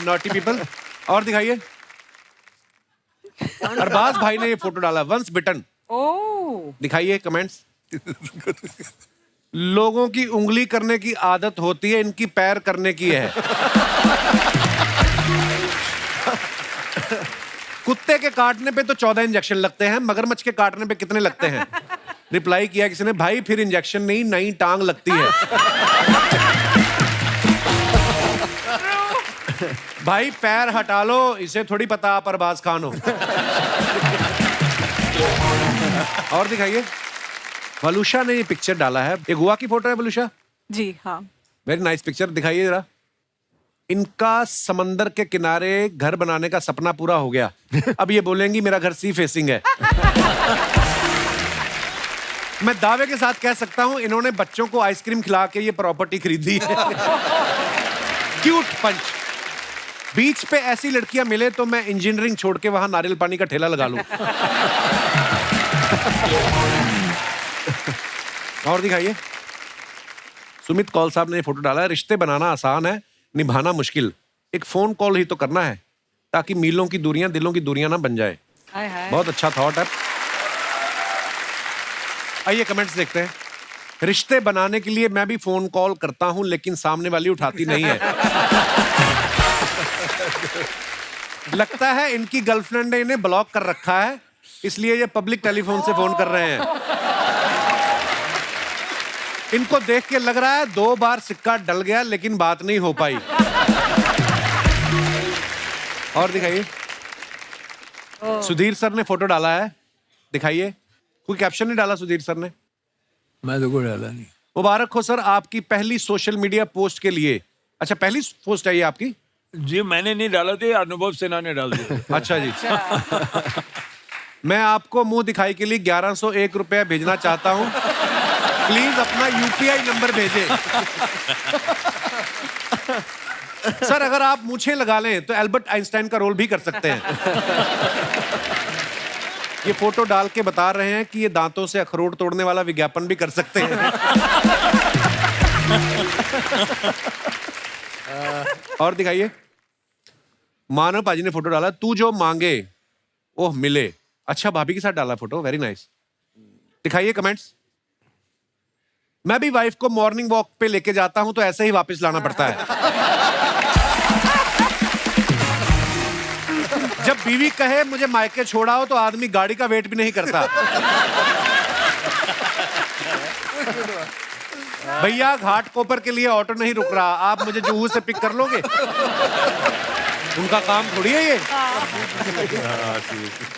Naughty people. और दिखाइए, अरबाज भाई ने ये फोटो डाला, वंस बिटन। ओह, दिखाइए कमेंट्स। लोगों की उंगली करने की आदत होती है, इनकी पैर करने की है। कुत्ते के काटने पे तो 14 इंजेक्शन लगते हैं, मगरमच्छ के काटने पे कितने लगते हैं? रिप्लाई किया किसी ने, भाई फिर इंजेक्शन नहीं, नई टांग लगती है। भाई पैर हटा लो, इसे थोड़ी पता आप अरबाज खान हो। और दिखाइए, वलूषा ने ये पिक्चर डाला है, ये गोवा की फोटो है वलूषा। जी हाँ। वेरी नाइस पिक्चर, दिखाइए जरा। इनका समंदर के किनारे घर बनाने का सपना पूरा हो गया। अब ये बोलेंगी मेरा घर सी फेसिंग है। मैं दावे के साथ कह सकता हूं इन्होंने बच्चों को आइसक्रीम खिला के ये प्रॉपर्टी खरीदी है। क्यूट पंच। बीच पे ऐसी लड़कियां मिले तो मैं इंजीनियरिंग छोड़ के वहां नारियल पानी का ठेला लगा लूं। और दिखाइए, सुमित कौल साहब ने ये फोटो डाला है। रिश्ते बनाना आसान है, निभाना मुश्किल। एक फोन कॉल ही तो करना है ताकि मीलों की दूरियां दिलों की दूरियां ना बन जाए। बहुत अच्छा थॉट है। आइए कमेंट्स देखते हैं। रिश्ते बनाने के लिए मैं भी फोन कॉल करता हूं लेकिन सामने वाली उठाती नहीं है। लगता है इनकी गर्लफ्रेंड ने इन्हें ब्लॉक कर रखा है, इसलिए ये पब्लिक टेलीफोन से फोन कर रहे हैं। इनको देख के लग रहा है 2 बार सिक्का डल गया लेकिन बात नहीं हो पाई। और दिखाइए, सुधीर सर ने फोटो डाला है, दिखाइए। कोई कैप्शन नहीं डाला सुधीर सर ने? मैं तो कोई डाला नहीं। मुबारक हो सर आपकी पहली सोशल मीडिया पोस्ट के लिए। अच्छा, पहली पोस्ट है ये आपकी? जी मैंने नहीं डाला था, अनुभव सिन्हा ने डाल दिया। अच्छा जी। मैं आपको मुंह दिखाई के लिए 1101 रुपया भेजना चाहता हूं, प्लीज अपना यूपीआई नंबर भेजें। सर अगर आप मूछें लगा लें तो एल्बर्ट आइंस्टाइन का रोल भी कर सकते हैं। ये फोटो डाल के बता रहे हैं कि ये दांतों से अखरोट तोड़ने वाला विज्ञापन भी कर सकते हैं। और दिखाइए, मानव पाजी ने फोटो डाला, तू जो मांगे ओह मिले। अच्छा, भाभी के साथ डाला फोटो, वेरी नाइस। दिखाइए कमेंट्स। मैं भी वाइफ को मॉर्निंग वॉक पे लेके जाता हूं तो ऐसे ही वापस लाना पड़ता है। जब बीवी कहे मुझे मायके छोड़ाओ तो आदमी गाड़ी का वेट भी नहीं करता। भैया घाट कोपर के लिए ऑटो नहीं रुक रहा, आप मुझे जुहू से पिक कर लोगे? उनका काम थोड़ी है ये।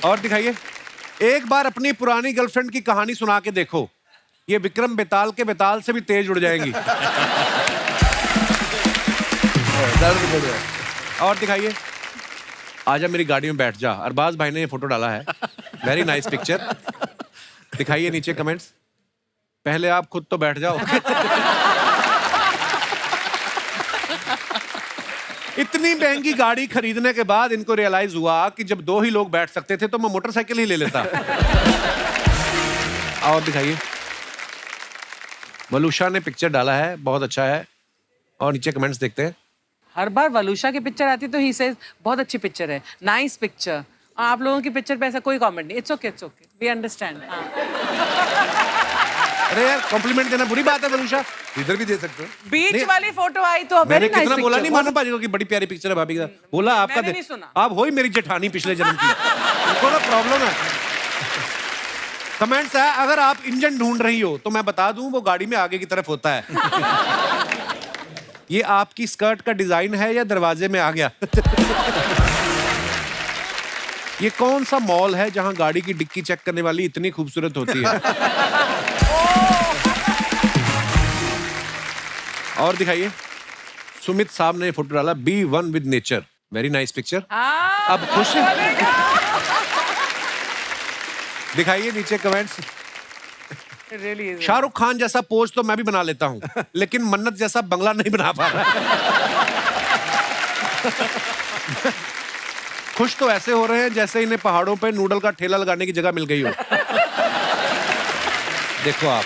और दिखाइए, एक बार अपनी पुरानी गर्लफ्रेंड की कहानी सुना के देखो, ये विक्रम बेताल के बेताल से भी तेज उड़ जाएंगी। और दिखाइए, आजा मेरी गाड़ी में बैठ जा। अरबाज भाई ने ये फोटो डाला है, वेरी नाइस पिक्चर। दिखाइए नीचे कमेंट्स। पहले आप खुद तो बैठ जाओ। इतनी महंगी गाड़ी खरीदने के बाद इनको रियलाइज हुआ कि जब 2 ही लोग बैठ सकते थे तो मैं मोटरसाइकिल ही ले लेता। और दिखाइए, वलूषा ने पिक्चर डाला है, बहुत अच्छा है। और नीचे कमेंट्स देखते हैं। हर बार वलूषा की पिक्चर आती तो ही से बहुत अच्छी पिक्चर है, नाइस पिक्चर। आप लोगों की पिक्चर पे ऐसा कोई कमेंट नहीं। It's okay, we understand. अरे यार, कॉम्प्लीमेंट देना बुरी बात है वलूषा। इधर भी दे सकते हो। बीच वाली फोटो आई तो मैंने वेरी नाइस कितना बोला नहीं पिक्चर। मानो पाजी को कि बड़ी प्यारी पिक्चर है भाभी के साथ। बोला आपका मैंने नहीं सुना। आप हो ही मेरी जेठानी पिछले जन्म की। उनको ना प्रॉब्लम है। कमेंट्स है, अगर आप इंजन ढूंढ रही हो तो मैं बता दूं वो गाड़ी में आगे की तरफ होता है। ये आपकी स्कर्ट का डिजाइन है या दरवाजे में आ गया? ये कौन सा मॉल है जहां गाड़ी की डिक्की चेक करने वाली इतनी खूबसूरत होती है? और दिखाइए, सुमित साहब ने फोटो डाला, be one with nature, very nice picture. अब खुश दिखाइए नीचे कमेंट्स। शाहरुख खान जैसा पोज तो मैं भी बना लेता हूं, लेकिन मन्नत जैसा बंगला नहीं बना पा रहा। खुश तो ऐसे हो रहे हैं जैसे इन्हें पहाड़ों पे नूडल का ठेला लगाने की जगह मिल गई हो। देखो आप।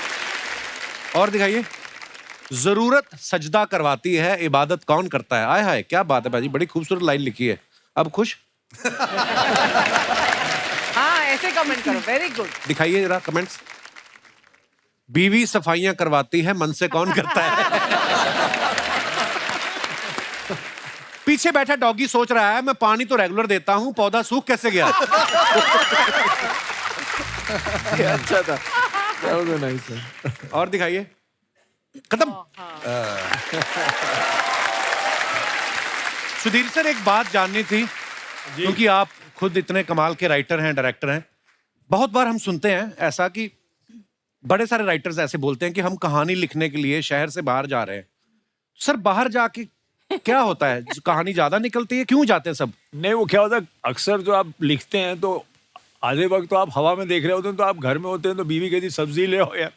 और दिखाइए, जरूरत सजदा करवाती है, इबादत कौन करता है? आय हाय, क्या बात है भाजी, बड़ी खूबसूरत लाइन लिखी है। अब खुश? हाँ, ऐसे कमेंट करो, वेरी गुड। दिखाइए जरा कमेंट्स। बीवी सफाइयां करवाती है, मन से कौन करता है? पीछे बैठा डॉगी सोच रहा है, मैं पानी तो रेगुलर देता हूं, पौधा सूख कैसे गया? अच्छा था। नाइस। और दिखाइए, खत्म। सुधीर सर एक बात जाननी थी, क्योंकि आप खुद इतने कमाल के राइटर हैं, डायरेक्टर हैं। बहुत बार हम सुनते हैं ऐसा कि बड़े सारे राइटर्स ऐसे बोलते हैं कि हम कहानी लिखने के लिए शहर से बाहर जा रहे हैं। सर बाहर जाके क्या होता है? कहानी ज्यादा निकलती है? क्यों जाते हैं सब? नहीं, वो क्या होता है, अक्सर जो आप लिखते हैं तो आधे वक्त तो आप हवा में देख रहे होते हैं, तो आप घर में होते हैं तो बीवी कहती सब्जी ले आओ यार।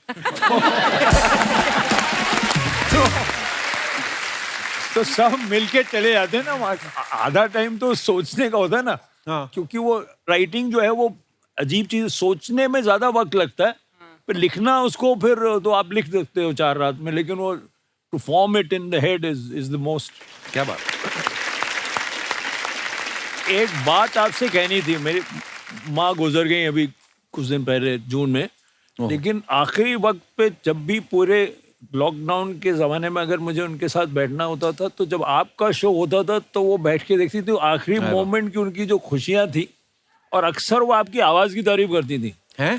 तो सब मिलके चले जाते हैं ना वहाँ। आधा टाइम तो सोचने का होता है ना। हाँ। क्योंकि वो राइटिंग जो है वो अजीब चीज, सोचने में ज्यादा वक्त लगता है, फिर लिखना उसको फिर तो आप लिख सकते हो 4 रात में, लेकिन वो to form it in the head is the most. क्या बात? एक बात आपसे कहनी थी, मेरी माँ गुजर गई अभी कुछ दिन पहले जून में, लेकिन आखिरी वक्त पे जब भी पूरे लॉकडाउन के ज़माने में अगर मुझे उनके साथ बैठना होता था, तो जब आपका शो होता था तो वो बैठ के देखती थी आखिरी मोमेंट की उनकी जो खुशियाँ थी, और अक्सर वो आपकी आवाज़ की तारीफ करती थी। हैं?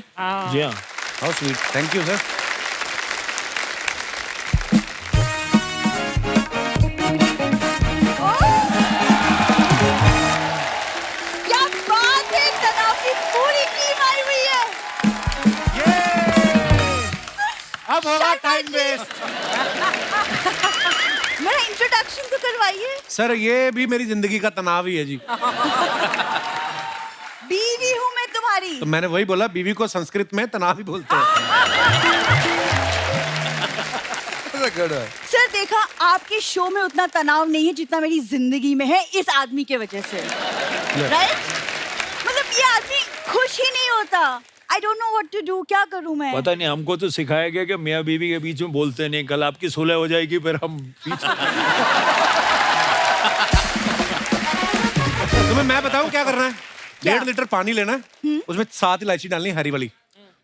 जी हाँ। How sweet, thank you sir. क्या बात है, तनाव की पूरी टीम आई हुई है। अब होगा टाइम वेस्ट। मेरा इंट्रोडक्शन तो करवाइए। सर ये भी मेरी जिंदगी का तनाव ही है जी। बीवी हूँ मैं तुम्हारी। तो मैंने वही बोला, बीवी को संस्कृत में तनाव ही बोलते हैं। सर देखा, आपके शो में उतना तनाव नहीं है जितना मेरी जिंदगी में है इस आदमी के वजह से। राइट? मतलब ये आदमी खुश ही नहीं होता। I don't know what to do, क्या करूं मैं? पता नहीं, हमको तो सिखाया गया कि मियाँ बीवी के बीच में बोलते नहीं, कल आपकी सुलह हो जाएगी फिर हम तुम्हें मैं बताऊं क्या करना है? 1.5 लीटर पानी लेना है, उसमें 7 इलायची डालनी है हरी वाली,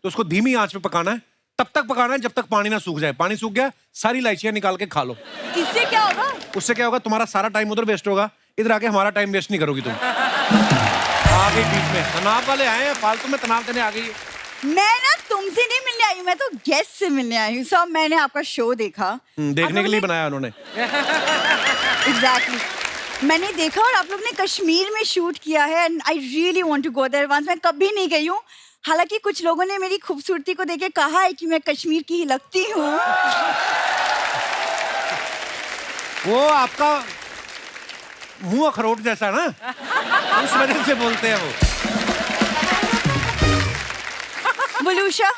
तो उसको धीमी आंच पे पकाना है, तब तक पकाना है जब तक पानी ना सूख जाए। पानी सूख गया, सारी इलायचियां निकाल के खा लो। इससे क्या होगा? उससे क्या होगा? तुम्हारा सारा टाइम उधर वेस्ट होगा, इधर आके हमारा टाइम वेस्ट नहीं करोगी तुम। आ गई बीच में, तनाव वाले आए हैं, फालतू में तनाव देने आ गई है। मैं ना तुमसे नहीं मिलने आई हूँ, मैं तो गेस्ट से मिलने आई हूँ। सब मैंने आपका शो देखा। देखने के लिए बनाया उन्होंने। एग्जैक्टली, मैंने देखा और आप लोग ने कश्मीर में शूट किया है and I really want to go there once. मैं कभी नहीं गई हूँ, हालांकि कुछ लोगों ने मेरी खूबसूरती को देख के कहा है कि मैं कश्मीर की ही लगती हूँ। वो आपका मुंह अखरोट जैसा ना, उस वजह से बोलते हैं वो। बलूशा,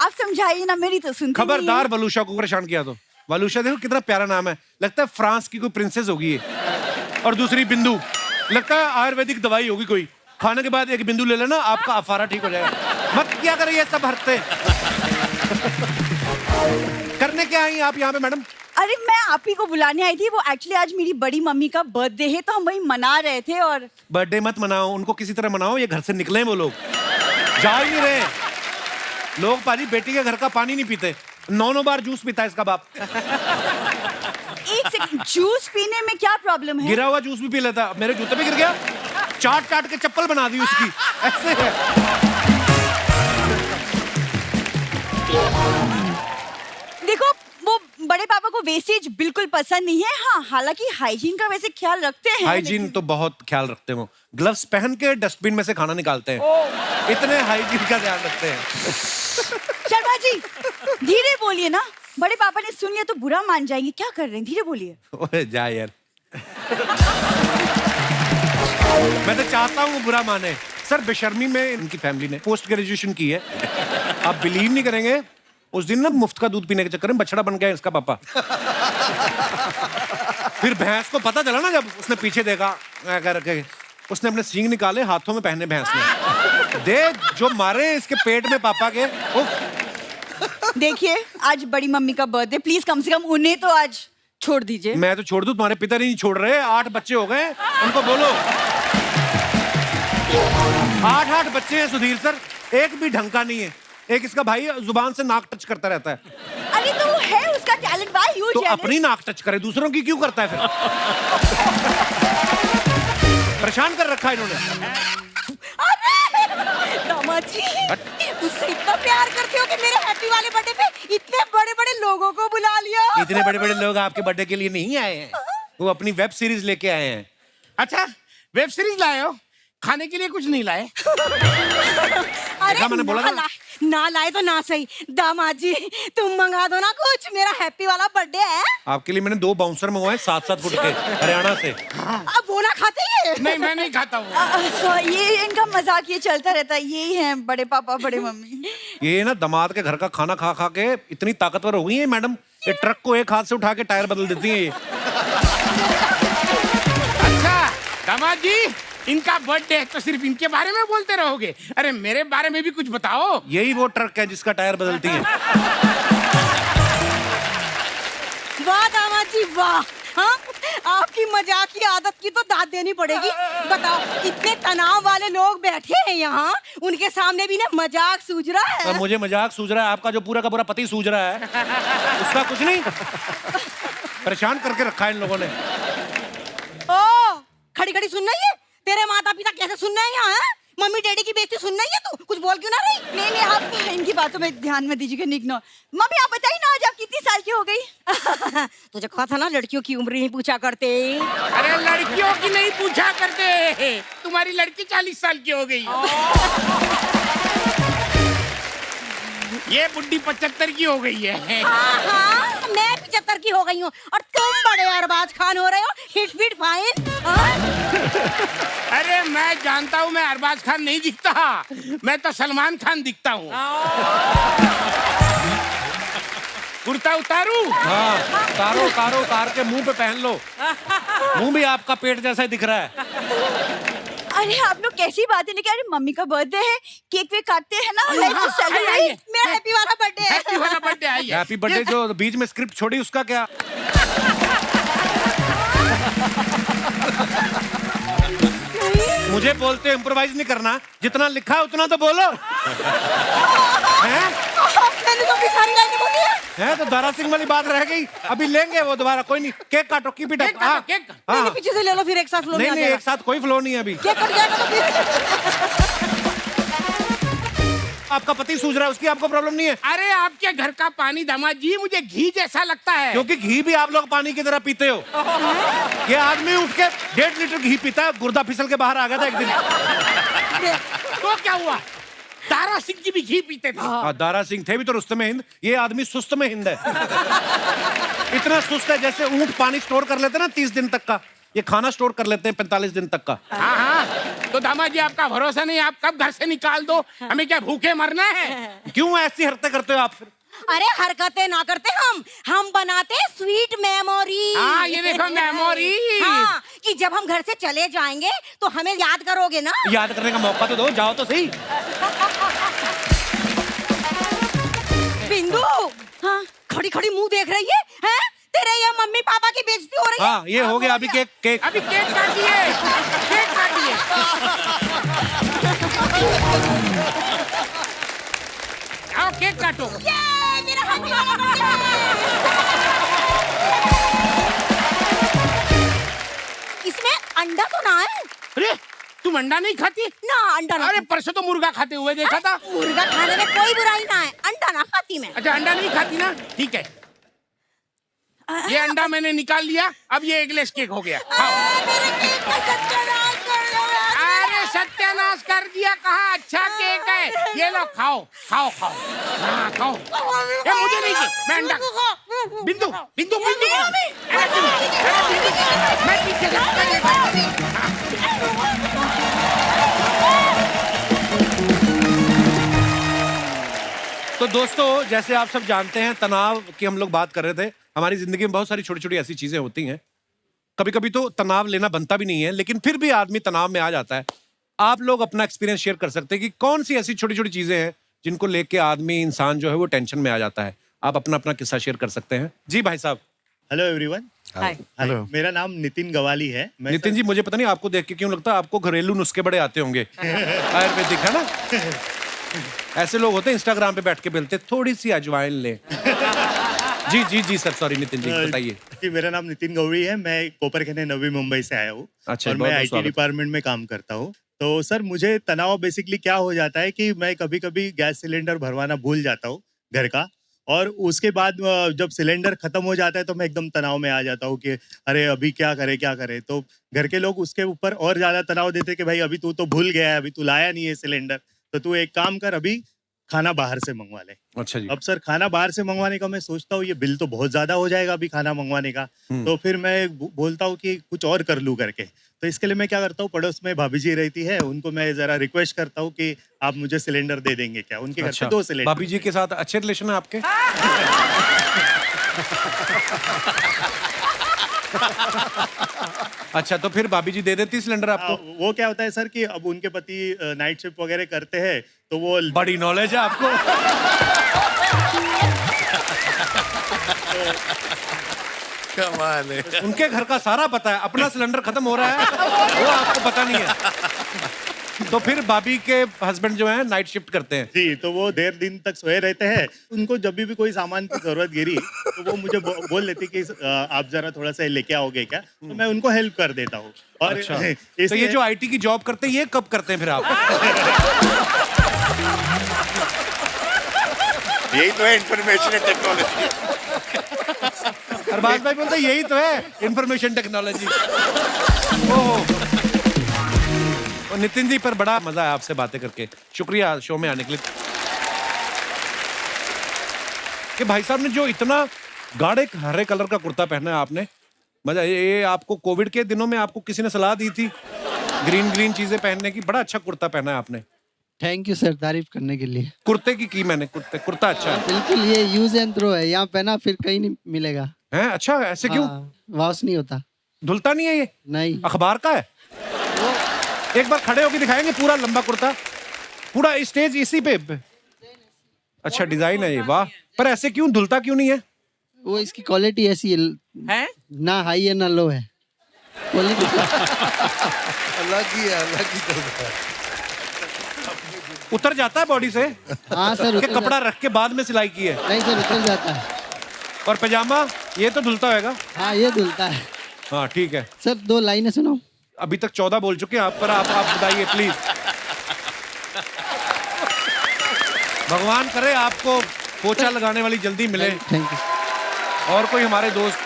आप समझाइए ना, मेरी तो सुनती नहीं खबरदार है। बलूशा को परेशान किया तो। बलूशा देखो कितना प्यारा नाम है, लगता है फ्रांस की कोई प्रिंसेस होगी ये। और दूसरी बिंदु, लगता है आयुर्वेदिक दवाई होगी कोई, खाने के बाद एक बिंदु ले लेना, आपका अफारा ठीक हो जाएगा। मत क्या करें ये सब हरते। करने क्या आई आप यहाँ पे मैडम? अरे मैं आप ही को बुलाने आई थी। वो एक्चुअली आज मेरी बड़ी मम्मी का बर्थडे है, तो हम वही मना रहे थे। और बर्थडे मत मनाओ, उनको किसी तरह मनाओ, ये घर से निकले वो लोग, जा ही नहीं रहे लोग। पाजी बेटी के घर का पानी नहीं पीते, 9 बार जूस पीता है इसका बाप। एक सेकंड, जूस पीने में क्या प्रॉब्लम है? गिरा हुआ जूस भी पी लेता, मेरे जूते पे गिर गया, चाट चाट के चप्पल बना दी उसकी, ऐसे है। देखो, वो बड़े पापा को वेस्टेज बिल्कुल पसंद नहीं है। हाँ, हालांकि हाइजीन का वैसे ख्याल रखते हैं। हाइजीन तो बहुत ख्याल रखते हैं वो, ग्लव्स पहन के डस्टबिन में से खाना निकालते हैं, इतने हाइजीन का ध्यान रखते हैं। शर्मा जी, धीरे बोलिए ना, बड़े पापा ने सुन लिया तो बुरा मान जाएंगे। क्या कर रहे हैं, धीरे बोलिए। ओए जा यार। मैं तो चाहता हूँ बुरा माने। सर बेशर्मी में इनकी फैमिली ने पोस्ट ग्रेजुएशन की है, आप बिलीव नहीं करेंगे, उस दिन ना मुफ्त का दूध पीने के चक्कर में बछड़ा बन गया इसका पापा। फिर भैंस को पता चला ना, जब उसने पीछे देखा करके, उसने अपने सींग निकाले, हाथों में पहने भैंस ने, दे जो मारे इसके पेट में पापा के। देखिए, आज बड़ी मम्मी का बर्थडे, प्लीज कम से कम उन्हें तो आज छोड़ दीजिए। मैं तो छोड़ दूं, तुम्हारे पिता नहीं छोड़ रहे। 8 बच्चे हो गए, उनको बोलो। 8 बच्चे हैं सुधीर सर, एक भी ढंग का नहीं है। एक इसका भाई जुबान से नाक टच करता रहता है। अरे तो वो है उसका टैलेंट, व्हाई यू तो जेलस? अपनी नाक टच करे, दूसरों की क्यों करता है फिर? परेशान कर रखा है इन्होंने। दामाद जी, उससे इतना प्यार करते हो कि मेरे हैप्पी वाले बर्थडे पे इतने बड़े-बड़े लोगों को बुला लिया। इतने बड़े-बड़े लोग आपके बर्थडे के लिए नहीं आए हैं, वो अपनी वेब सीरीज लेके आए हैं। अच्छा वेब सीरीज लाए हो, खाने के लिए कुछ नहीं लाए? अरे देखा मैंने बोला था। ना लाए तो ना सही, दामाद जी तुम मंगा दो ना कुछ, मेरा हैप्पी वाला बर्थडे है। आपके लिए मैंने 2 बाउंसर मंगवाए 7-7 फुट के हरियाणा से। अब वो ना खाते ये? नहीं मैं नहीं खाता हूँ। ये इनका मजाक ये चलता रहता है, यही है बड़े पापा बड़े मम्मी। ये ना दामाद के घर का खाना खा खा के इतनी ताकतवर हो गई है मैडम, ये ट्रक को एक हाथ से उठा के टायर बदल देती है ये। अच्छा दामाद जी, इनका बर्थडे है तो सिर्फ इनके बारे में बोलते रहोगे? अरे मेरे बारे में भी कुछ बताओ। यही वो ट्रक है जिसका टायर बदलती है। वाह दामाद जी वाह, हाँ आपकी मजाक की आदत की तो दाद देनी पड़ेगी। बताओ इतने तनाव वाले लोग बैठे हैं यहाँ, उनके सामने भी ना मजाक सूझ रहा है। और मुझे मजाक सूझ रहा है, आपका जो पूरा का पूरा पति सूझ रहा है उसका कुछ नहीं। परेशान करके रखा है इन लोगों ने। ओ खड़ी खड़ी सुनना ही है, तेरे माता पिता कैसे सुनना है यहाँ? मम्मी डैडी की बेइज्जती सुनना ही है, तू कुछ बोल क्यों ना रही? नहीं आप इनकी बातों में ध्यान में दीजिएगा, निग्नो। मम्मी आप बताइए ना, आज आप कितनी साल की हो गई? तुझे कहा था ना लड़कियों की उम्र नहीं पूछा करते। अरे लड़कियों की नहीं पूछा करते, तुम्हारी लड़की 40 साल की हो गई। ये बुड्ढी 75 की हो गई है। हाँ, मैं 75 की हो गई हूँ और तुम बड़े अरबाज खान हो रहे हो, हिट फिट फाइन। अरे मैं जानता हूँ, मैं अरबाज खान नहीं दिखता, मैं तो सलमान खान दिखता हूँ। कुर्ता उतारू? हाँ उतार के मुंह पे पहन लो, मुंह भी आपका पेट जैसा ही दिख रहा है। अरे आप लोग कैसी बातें नहीं, अरे मम्मी का बर्थडे है, केक वेक काटते हैं ना, आइए। मेरा हैप्पी वाला बर्थडे है। हैप्पी वाला बर्थडे आइए। हैप्पी बर्थडे जो बीच में स्क्रिप्ट छोड़ी उसका क्या? मुझे बोलते इम्प्रोवाइज नहीं करना, जितना लिखा है उतना तो बोलो। हैं? मैंने तो अपनी सारी लाइनें बोली है। तो दारा सिंह वाली बात रह गई, अभी लेंगे वो दोबारा, कोई नहीं। केक काटो, कीप इट अप। हाँ नहीं, पीछे से ले लो फिर एक साथ फ्लो नहीं एक साथ कोई फ्लो नहीं है अभी। केक कट जाएगा तो फिर। आपका पति सूझ रहा है, उसकी आपको प्रॉब्लम नहीं है। अरे आपके घर का पानी दामाद जी मुझे घी जैसा लगता है। क्योंकि घी भी आप लोग पानी की तरह पीते हो। ये आदमी उठ के 1.5 लीटर घी पीता है, गुर्दा फिसल के बाहर आ गया था एक दिन। तो क्या हुआ? दारा सिंह जी भी घी पीते थे। दारा सिंह थे भी तो रुस्तम हिंद, ये आदमी सुस्त में हिंद है। इतना सुस्त है जैसे ऊंट पानी स्टोर कर लेते ना 30 दिन तक का, ये खाना स्टोर कर लेते हैं 45 दिन तक का। हाँ तो दामाद जी आपका भरोसा नहीं, आप कब घर से निकाल दो, हमें क्या भूखे मरना है? क्यों ऐसी हरकतें करते हो आप फिर? अरे हरकतें ना करते, हम बनाते स्वीट मेमोरी। हाँ ये देखो मेमोरी। हाँ कि जब हम घर से चले जाएंगे तो हमें याद करोगे ना। याद करने का मौका तो दो, जाओ तो सही। बिंदु, हाँ खड़ी खड़ी मुंह देख रही है, हैं? तेरे ये मम्मी पापा की बेइज्जती हो रही है। हाँ ये हो गया, अभी केक अभी केक काटिए, केक काटिए। आओ केक काटो। मेरा हैप्पी वाला बर्थडे। इसमें अंडा तो ना है? अरे तुम अंडा नहीं खाती? ना अंडा ना। अरे परसों तो मुर्गा खाते हुए देखा था। मुर्गा खाने में कोई बुराई ना है, अंडा ना खाती मैं। अच्छा अंडा नहीं खाती ना, ठीक है। ये अंडा मैंने निकाल लिया, अब ये एगलेस केक हो गया। खाओ। अरे सत्यानाश कर दिया, कहा अच्छा केक है, ये लो खाओ खाओ खाओ। हाँ खाओ। ये मुझे नहीं चाहिए, मैं अंडा। बिंदु बिंदु बिंदु मैं पीछे से तो दोस्तों, जैसे आप सब जानते हैं, तनाव की हम लोग बात कर रहे थे। हमारी जिंदगी में बहुत सारी छोटी छोटी ऐसी चीजें होती हैं, कभी कभी तो तनाव लेना बनता भी नहीं है, लेकिन फिर भी आदमी तनाव में आ जाता है। आप लोग अपना एक्सपीरियंस शेयर कर सकते हैं कि कौन सी ऐसी छोटी छोटी चीजें हैं जिनको लेके आदमी, इंसान जो है वो टेंशन में आ जाता है। आप अपना अपना किस्सा शेयर कर सकते हैं। जी भाई साहब। Hello everyone. हेलो, मेरा नाम नितिन गवाली है। नितिन जी, मुझे पता नहीं आपको देख के क्यों लगता है आपको घरेलू नुस्खे बड़े आते होंगे। आयुर्वेदिक है ना। ऐसे लोग होते हैं इंस्टाग्राम पे बैठ के बोलते थोड़ी सी अजवाइन ले। जी जी जी सर, सॉरी नितिन जी, बताइए। जी मेरा नाम नितिन गौरी है, मैं कोपरखैनी नवी मुंबई से आया हूँ। अच्छा, और मैं आईटी डिपार्टमेंट में काम करता हूँ। तो सर मुझे तनाव बेसिकली क्या हो जाता है कि मैं कभी कभी गैस सिलेंडर भरवाना भूल जाता हूँ घर का, और उसके बाद जब सिलेंडर खत्म हो जाता है तो मैं एकदम तनाव में आ जाता हूँ कि अरे अभी क्या करे। तो घर के लोग उसके ऊपर और ज्यादा तनाव देते कि भाई अभी तू तो भूल गया है, अभी तू लाया नहीं है सिलेंडर, तो तू एक काम कर, अभी खाना बाहर से मंगवा ले। अच्छा जी। अब सर खाना बाहर से मंगवाने का मैं सोचता हूँ ये बिल तो बहुत ज्यादा हो जाएगा अभी खाना मंगवाने का, तो फिर मैं बोलता हूँ कि कुछ और कर लूँ करके। तो इसके लिए मैं क्या करता हूँ, पड़ोस में भाभी जी रहती है, उनको मैं जरा रिक्वेस्ट करता हूँ कि आप मुझे सिलेंडर दे देंगे क्या। उनके घर पे 2 सिलेंडर। भाभी जी के साथ अच्छे रिलेशन है आपके? अच्छा, तो फिर भाभी जी दे देती सिलेंडर आपको? वो क्या होता है सर कि अब उनके पति नाइट शिफ्ट वगैरह करते हैं, तो वो बड़ी नॉलेज है आपको। कमाल है। उनके घर का सारा पता है, अपना सिलेंडर खत्म हो रहा है वो आपको पता नहीं है। तो फिर भाभी के हस्बैंड जो है नाइट शिफ्ट करते हैं जी, तो वो देर दिन तक सोए रहते हैं। उनको जब भी कोई सामान की जरूरत गिरी तो वो मुझे बोल देती कि आप जरा थोड़ा सा लेके आओगे क्या, तो मैं उनको हेल्प कर देता हूँ। और अच्छा। तो ये जो आईटी की जॉब करते हैं ये कब करते हैं फिर आप? यही तो है इंफॉर्मेशन टेक्नोलॉजी। अरबाज भाई बोलते यही तो है इंफॉर्मेशन टेक्नोलॉजी। ओह, और नितिन जी, पर बड़ा मजा आया आपसे बातें करके, शुक्रिया शो में आने के लिए। कि भाई साहब ने जो इतना गाढ़े हरे कलर का कुर्ता पहना है आपने, मजा, ये आपको कोविड के दिनों में आपको किसी ने सलाह दी थी ग्रीन चीजें पहनने की? बड़ा अच्छा कुर्ता पहना है आपने। थैंक यू सर, तारीफ करने के लिए। कुर्ते की मैंने, कुर्ता अच्छा है बिल्कुल, ये यूज एंड थ्रो है, यहाँ पहना फिर कहीं नहीं मिलेगा। है? अच्छा, ऐसे क्यों? वॉश नहीं होता, धुलता नहीं है ये? नहीं। अखबार का है? एक बार खड़े होके दिखाएंगे पूरा लंबा कुर्ता, पूरा स्टेज इसी पे? अच्छा डिजाइन है ये, वाह। पर ऐसे क्यों, धुलता क्यों नहीं है? वो इसकी क्वालिटी ऐसी है, ना हाई है ना लो है, क्वालिटी अलग ही है, अलग ही चलता है। उतर जाता है बॉडी से? हाँ सर, कि कपड़ा रख के बाद में सिलाई की है? नहीं सर, उतर जाता है। और पैजामा ये तो धुलता होगा? हाँ, ये धुलता है। हाँ ठीक है सर, 2 लाइनें सुनाओ। अभी तक 14 बोल चुके हैं आप, पर आप बताइए प्लीज। भगवान करे आपको पोछा लगाने वाली जल्दी मिले। Thank you. और कोई हमारे दोस्त?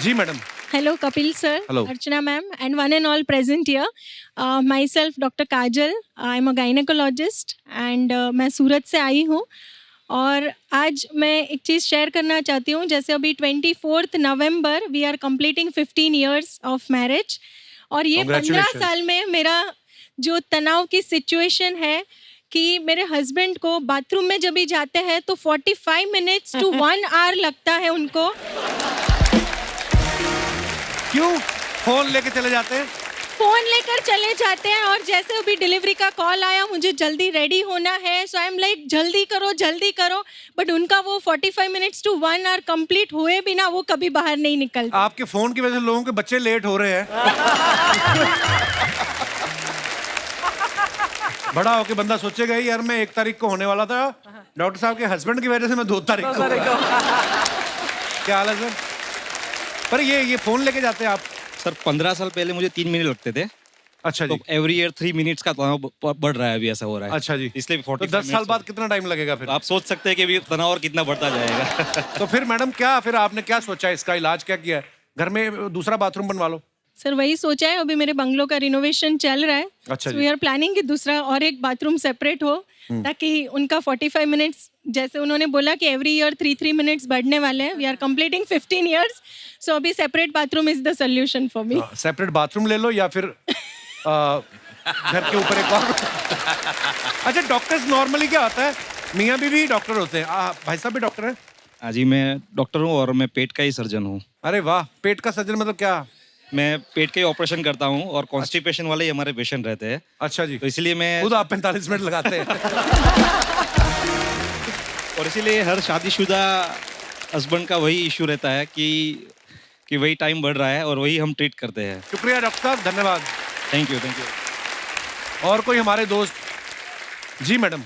जी madam. Hello, Kapil sir. Hello. Archana ma'am, and one and all present here. Myself, Dr. Kajal. I'm a gynecologist and मैं सूरत से आई हूँ। और आज मैं एक चीज़ शेयर करना चाहती हूँ। जैसे अभी 24 November we are completing 15 years of marriage, और ये 15 साल में मेरा जो तनाव की सिचुएशन है कि मेरे हस्बैंड को बाथरूम में जब भी जाते हैं तो 45 मिनट्स to 1 hour लगता है उनको। क्यों? फोन लेके चले जाते हैं? फोन लेकर चले जाते हैं, और जैसे अभी डिलीवरी का कॉल आया, मुझे जल्दी रेडी होना है, सो आई एम लाइक जल्दी करो, बट उनका वो 45 मिनट्स to 1 hour कंप्लीट हुए बिना वो कभी बाहर नहीं निकलते। आपके फोन की वजह से लोगों के बच्चे लेट हो रहे हैं। बड़ा होके बंदा सोचेगा यार मैं 1 तारीख को होने वाला था, डॉक्टर साहब के हस्बैंड की वजह से मैं 2 तारीख को। क्या हाल है सर? पर ये फोन लेके जाते हैं आप? सर 15 साल पहले मुझे 3 महीने लगते थे। अच्छा जी। तो एवरी ईयर 3 मिनट्स का तनाव बढ़ रहा है, अभी ऐसा हो रहा है। अच्छा जी। इसलिए 45 तो 10 साल बाद कितना टाइम लगेगा फिर? आप सोच सकते हैं कि अभी तनाव और कितना बढ़ता जाएगा। तो फिर मैडम क्या, फिर आपने क्या सोचा, इसका इलाज क्या किया? घर में दूसरा बाथरूम बनवा लो। सर वही सोचा है, अभी मेरे बंगलो का रिनोवेशन चल रहा है। अच्छा वी आर प्लानिंग कि दूसरा और एक बाथरूम सेपरेट हो, ताकि उनका 45 मिनट्स, जैसे उन्होंने बोला कि एवरी ईयर 3 मिनट्स बढ़ने वाले हैं, वी आर कंप्लीटिंग 15 years, सो अभी separate bathroom is the solution for me. Separate bathroom ले लो या फिर घर के ऊपर एक और। अच्छा, डॉक्टर्स नॉर्मली क्या होता है, मियाँ बीवी डॉक्टर होते हैं, भाई साहब भी डॉक्टर हैं? हाँ जी, मैं डॉक्टर हूँ और मैं पेट का ही सर्जन हूँ। अरे वाह, पेट का सर्जन मतलब क्या? मैं पेट के ऑपरेशन करता हूँ और कॉन्स्टिपेशन वाले ही हमारे पेशेंट रहते हैं। अच्छा जी। तो इसलिए मैं खुद आप 45 मिनट लगाते हैं। और इसीलिए हर शादीशुदा हस्बैंड का वही इशू रहता है कि वही टाइम बढ़ रहा है और वही हम ट्रीट करते हैं। शुक्रिया डॉक्टर साहब, धन्यवाद। Thank you. और कोई हमारे दोस्त? जी madam.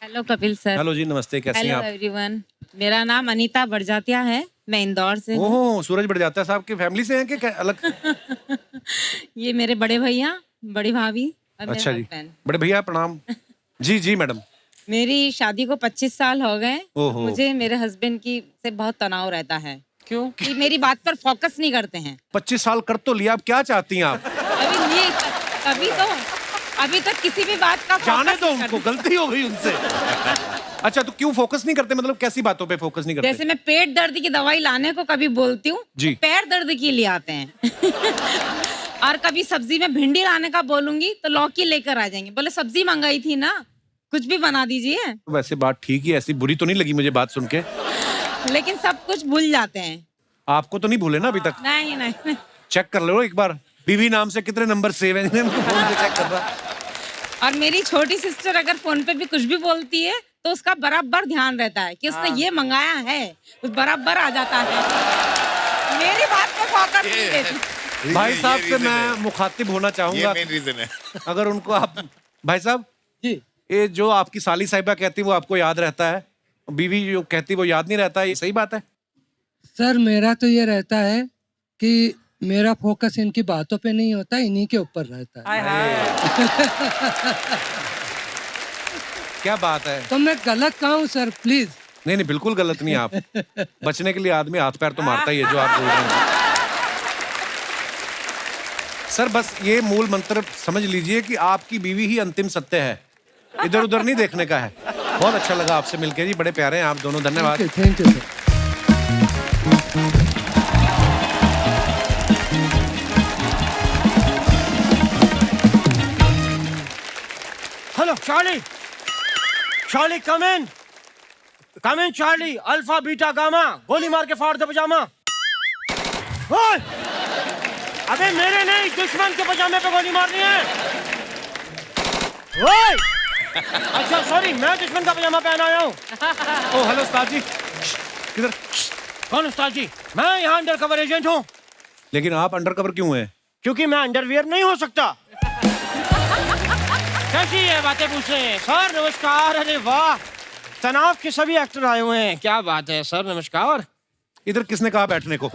Hello Kapil sir. Hello जी, नमस्ते, कैसे हैं आप? हेलो एवरीवन, मेरा नाम अनीता बड़जात्या है, मैं इंदौर से हूँ। ओह, सूरज बड़जात्या साहब की फैमिली से हैं कि अलग? ये मेरे बड़े भैया, बड़ी भाभी और अच्छा मेरे जी, हस्बैंड। बड़े भैया प्रणाम। जी मैडम। मेरी शादी को 25 साल हो गए। ओहो। मुझे मेरे हस्बैंड की से बहुत तनाव रहता है। क्यों? कि मेरी बात पर फोकस नहीं करते हैं। 25 साल कर तो लिया, अब क्या चाहती हैं आप? अभी तक किसी भी बात का जाने focus दो नहीं उनको, करते। गलती हो गई उनसे। अच्छा, तो क्यों फोकस नहीं करते? मतलब कैसी बातों पे फोकस नहीं करते? जैसे मैं पेट दर्द की दवाई लाने को कभी बोलती हूँ, जी। पैर दर्द की ले आते हैं। और कभी सब्जी में भिंडी लाने का बोलूंगी तो लौकी लेकर आ जाएंगे। बोले सब्जी मंगाई थी ना, कुछ भी बना दीजिए। वैसे बात ठीक ही है, ऐसी बुरी तो नहीं लगी मुझे बात सुन के। लेकिन सब कुछ भूल जाते हैं। आपको तो नहीं भूले ना अभी तक? नहीं। चेक कर लो एक बार, बीवी नाम से कितने नंबर सेव हैं, इनको फोन पे चेक कर रहा। और मेरी छोटी सिस्टर अगर फोन पे भी कुछ भी बोलती है तो उसका बराबर ध्यान रहता है कि उसने ये मंगाया है, उस बराबर आ जाता है। मेरी बात पे फोकस नहीं देती। भाई साहब से मैं मुखातिब होना चाहूंगा। मेन रीजन है। अगर उनको आप, भाई साहब जी, ये जो आपकी साली साहिबा कहती वो आपको याद रहता है, बीवी जो कहती वो याद नहीं रहता है, ये सही बात है? सर मेरा तो ये रहता है कि मेरा फोकस इनकी बातों पे नहीं होता, इन्हीं के ऊपर रहता है। क्या बात है? तो मैं गलत कहाँ हूँ सर, प्लीज? नहीं बिल्कुल गलत नहीं आप। बचने के लिए आदमी हाथ पैर तो मारता ही है, जो आप बोल रहे हैं। सर बस ये मूल मंत्र समझ लीजिए कि आपकी बीवी ही अंतिम सत्य है, इधर उधर नहीं देखने का है। बहुत अच्छा लगा आपसे मिलकर जी, बड़े प्यारे हैं आप दोनों, धन्यवाद। Thank you sir. Hello Charlie, Charlie come in Charlie, alpha beta gamma, गोली मार के फाड़ दे पजामा। ओए! अबे मेरे नहीं, दुश्मन के पजामे पे गोली मारनी है। ओए! अच्छा सॉरी, मैं दुश्मन का पजामा पहन आया हूँ। ओ हेलो उस्ताद जी, किधर? कौन उस्ताद जी? मैं यहाँ अंडर कवर एजेंट हूँ। लेकिन आप अंडर कवर क्यों हैं? क्योंकि मैं अंडरवियर नहीं हो सकता। कैसी ये बातें पूछ रहे हैं? सर नमस्कार। अरे वाह, तनाव के सभी एक्टर आए हुए हैं, क्या बात है सर, नमस्कार। इधर किसने कहा बैठने को?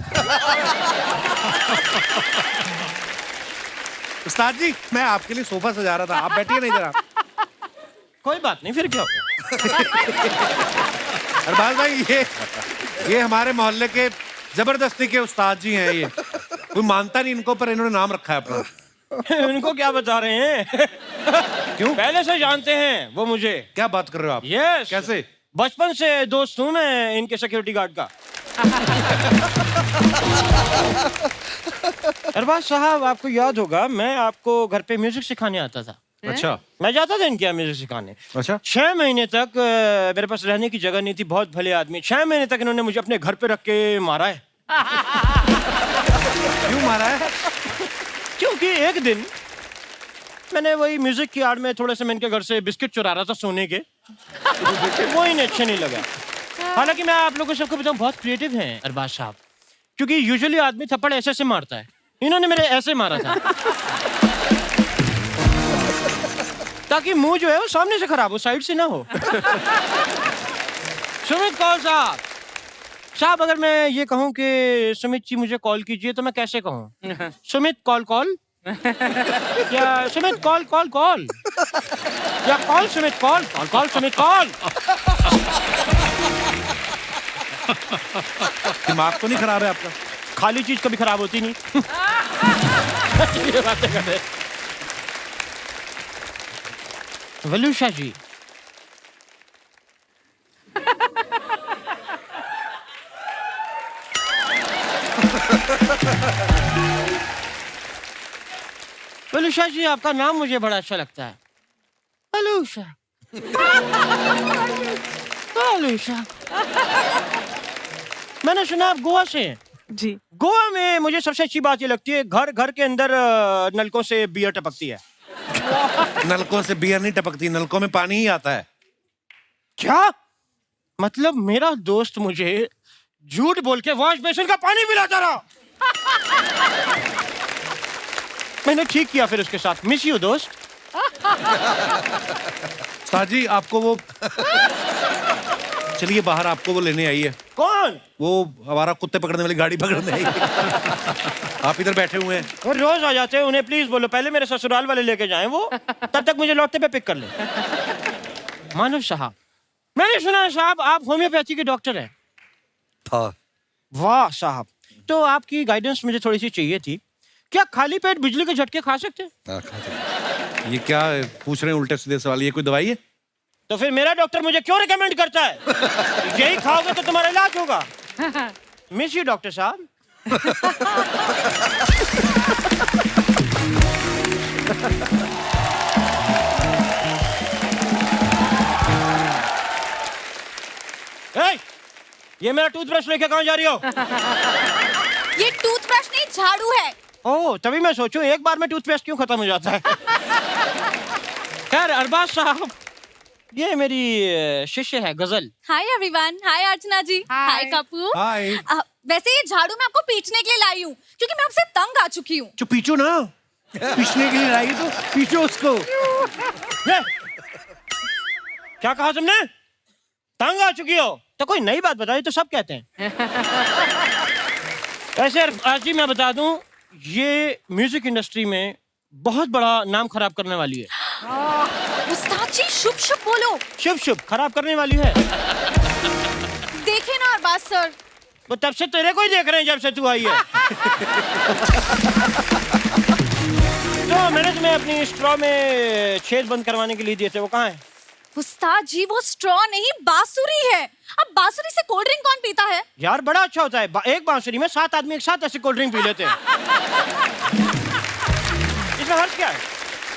उस्ताद जी मैं आपके लिए सोफा सजा रहा था, आप बैठिए ना इधर। आप कोई बात नहीं, फिर क्या हो गया? अरबाज भाई ये हमारे मोहल्ले के जबरदस्ती के उस्ताद जी हैं। ये कोई मानता नहीं इनको, पर इन्होंने नाम रखा है अपना। इनको क्या बता रहे हैं? क्यों? पहले से जानते हैं वो मुझे। क्या बात कर रहे हो आप? यस। कैसे? बचपन से दोस्त हूँ मैं इनके सिक्योरिटी गार्ड का। अरबाज साहब आपको याद होगा, मैं आपको घर पे म्यूजिक सिखाने आता था। अच्छा। मैं जाता था इनके यहाँ म्यूजिक सिखाने। अच्छा। 6 महीने तक मेरे पास रहने की जगह नहीं थी, बहुत भले आदमी। 6 महीने तक इन्होंने मुझे अपने घर पे रख के मारा है। क्यों मारा है? क्योंकि एक दिन मैंने वही म्यूजिक की आड़ में थोड़े से मैं इनके घर से बिस्किट चुरा रहा था सोने के। वो इन्हें अच्छे नहीं लगा। हालांकि मैं आप लोगों को सबको बताऊं, बहुत क्रिएटिव हैं अरबाज साहब, क्योंकि यूजुअली आदमी थप्पड़ ऐसे से मारता है, इन्होंने मेरे ऐसे मारा था ताकि मुंह जो है वो सामने से खराब हो, साइड से ना हो। सुमित कौल साहब अगर मैं ये कहूं कि सुमित जी मुझे कॉल कीजिए तो मैं कैसे कहूं? सुमित कॉल या सुमित कॉल या call Sumit call Sumit call. दिमाग तो नहीं खराब है आपका? खाली चीज कभी खराब होती नहीं। ये बातें कर रहे। वलूषा जी वलूषा जी आपका नाम मुझे बड़ा अच्छा लगता है, वलूषा। वलूषा, मैंने सुना आप गोवा से हैं। जी। गोवा में मुझे सबसे अच्छी बात ये लगती है, घर घर के अंदर नलकों से बियर टपकती है। नलकों से बियर नहीं टपकती, नलकों में पानी ही आता है। क्या मतलब? मेरा दोस्त मुझे झूठ बोल के वॉश बेसिन का पानी पिलाता रहा। मैंने ठीक किया फिर उसके साथ। मिस यू दोस्त। साजी आपको वो चलिए बाहर, आपको वो लेने आई है। कौन? वो हमारा कुत्ते पकड़ने वाली गाड़ी पकड़ने आई है। आप इधर बैठे हुए हैं। वो रोज आ जाते हैं, उन्हें प्लीज बोलो पहले मेरे ससुराल वाले लेके जाएं, वो तब तक मुझे लौटते पे पिक कर ले। मानव साहब, मैंने सुना है साहब आप होम्योपैथी के डॉक्टर हैं। था। वाह साहब, तो आपकी गाइडेंस मुझे थोड़ी सी चाहिए थी। क्या खाली पेट बिजली के झटके खा सकते हैं? हाँ, खा सकते। ये क्या पूछ रहे हैं उल्टे सीधे सवाल? ये कोई दवाई है? तो फिर मेरा डॉक्टर मुझे क्यों रिकमेंड करता है? यही खाओगे तो तुम्हारा इलाज होगा। मिस यू डॉक्टर साहब। ए, ये मेरा टूथब्रश लेके कहाँ जा रही हो? ये टूथब्रश नहीं, झाड़ू है। ओह, तभी मैं सोचूं एक बार में टूथपेस्ट क्यों खत्म हो जाता है। खैर अरबाज साहब, ये मेरी शिष्य है गजल। हाय एवरीवन, हाय अर्चना जी, हाय कपूर। हाय। वैसे ये झाड़ू मैं आपको पीटने के लिए लाई हूँ क्योंकि मैं आपसे तंग आ चुकी हूँ। जो पीछो ना, पीछने के लिए लाई तो पीछो उसको। क्या कहा तुमने? तंग आ चुकी हो? तो कोई नई बात बताई तो सब कहते हैं। ऐसे आज ही मैं बता दूं, ये म्यूजिक इंडस्ट्री में बहुत बड़ा नाम खराब करने वाली है। उस्ताद जी शुभ शुभ बोलो। शुभ शुभ खराब करने वाली है। देखे ना अरबाज सर, वो तब से तेरे को ही देख रहे हैं जब से तू आई है। तो मैंने तुम्हें अपनी स्ट्रॉ में छेद बंद करवाने के लिए दिए थे, वो कहाँ है? उस्ताद जी वो स्ट्रॉ नहीं बांसुरी है। अब बांसुरी से कोल्ड ड्रिंक कौन पीता है? यार बड़ा अच्छा होता है, एक बांसुरी में 7 आदमी एक साथ ऐसे कोल्ड ड्रिंक पी लेते हैं। इसमें हर्ष क्या है?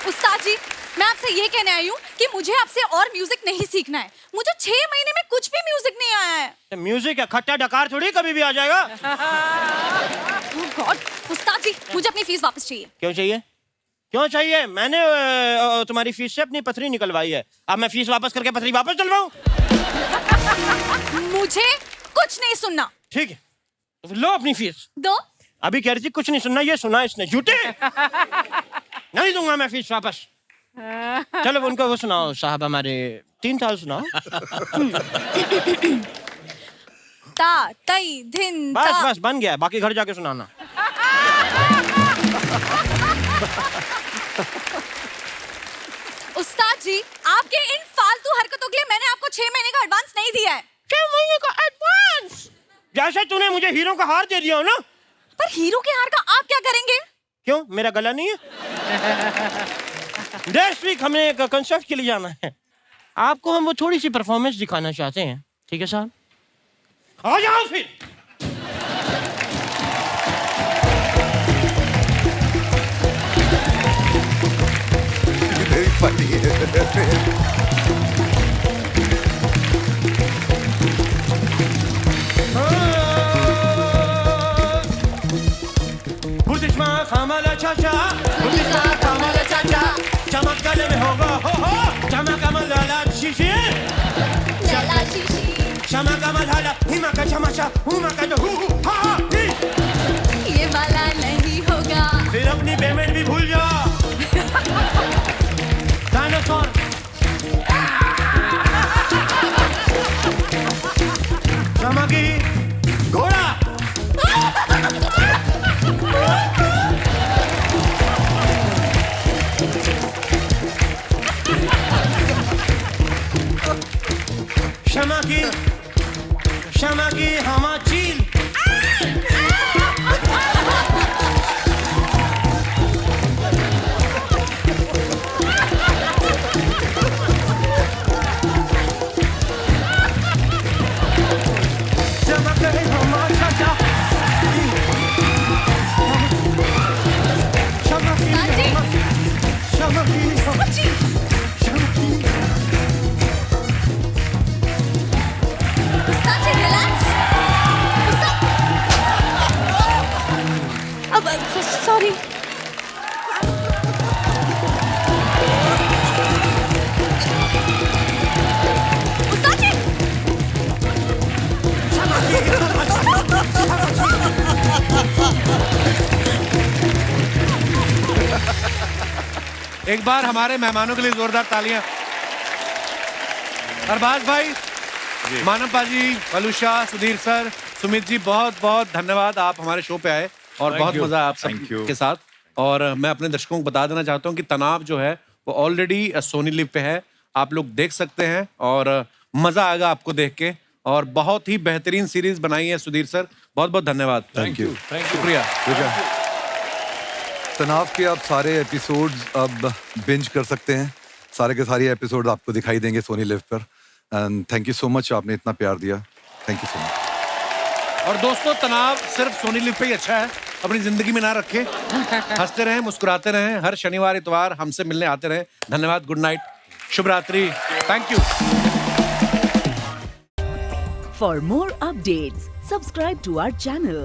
उस्ताद जी मैं आपसे ये कहने आई हूँ कि मुझे आपसे और म्यूजिक नहीं सीखना है। मुझे 6 महीने में कुछ भी म्यूजिक नहीं आया है। तो म्यूजिक है, खट्टा डकार थोड़ी कभी भी आ जाएगा। Oh God, उस्ताद जी मुझे अपनी फीस वापस चाहिए। क्यों चाहिए? क्यों चाहिए? मैंने तुम्हारी फीस से अपनी पथरी निकलवाई है, अब मैं फीस वापस करके पथरी वापस डलवाऊं? मुझे कुछ नहीं सुनना। ठीक है, तो लो अपनी फीस। दो। अभी कह रही थी कुछ नहीं सुनना, ये सुना इसने। झूठे। नहीं दूंगा मैं फीस वापस। चलो उनको वो सुनाओ साहब, हमारे 3 ताल सुनाओ। ता तई धिन बस ता। बस बन गया, बाकी घर जाके सुनाना। उस्ताद जी आपके इन फालतू हरकतों के लिए मैंने आपको 6 महीने का एडवांस नहीं दिया है। 6 महीने का एडवांस? जैसे तूने मुझे हीरो का हार दे दिया हो ना। पर हीरो के हार का आप क्या करेंगे? क्यों, मेरा गला नहीं है? नेक्स्ट वीक हमें एक कंसर्ट के लिए जाना है, आपको हम वो थोड़ी सी परफॉर्मेंस दिखाना चाहते हैं। ठीक है साहब, आ जाओ फिर। बुर्दिशमा खामाला चाचा, बुर्दिशमा खामाला चाचा, चमक गले में होगा हो, चमक कमल लाला शीशी, लाला शीशी, चमक कमल लाला, हिमा का चमचा, हुमा का जो हु हा ही। ये वाला नहीं होगा। फिर अपनी पेमेंट भी भूल जाओ। डायनासोर, चमकी घोड़ा, शमा की हमा चील, चमक गए हमा चाचा, सॉरी। एक बार हमारे मेहमानों के लिए जोरदार तालियां। अरबाज भाई, मानव पाजी, अलूशा, सुधीर सर, सुमित जी, बहुत बहुत धन्यवाद, आप हमारे शो पे आए और बहुत मजा आया आप सब के साथ। और मैं अपने दर्शकों को बता देना चाहता हूँ कि तनाव जो है वो ऑलरेडी सोनी लिव पे है, आप लोग देख सकते हैं और मजा आएगा आपको देख के। और बहुत ही बेहतरीन सीरीज बनाई है सुधीर सर, बहुत बहुत धन्यवाद। Thank you. शुक्रिया। ठीक है, तनाव के आप सारे एपिसोड्स अब बिंज कर सकते हैं। सारे के सारे एपिसोड आपको दिखाई देंगे सोनी लिव पर। And thank you so much, आपने इतना प्यार दिया, थैंक यू सो मच। और दोस्तों, तनाव सिर्फ सोनी लिव पे ही अच्छा है, अपनी जिंदगी में ना रखें। हंसते रहें, मुस्कुराते रहें, हर शनिवार इतवार हमसे मिलने आते रहें। धन्यवाद, गुड नाइट, शुभ रात्रि, thank you. For more updates, subscribe to our channel,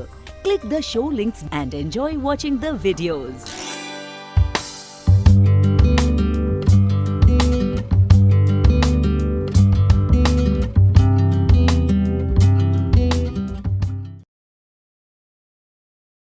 click the show links and enjoy watching the videos.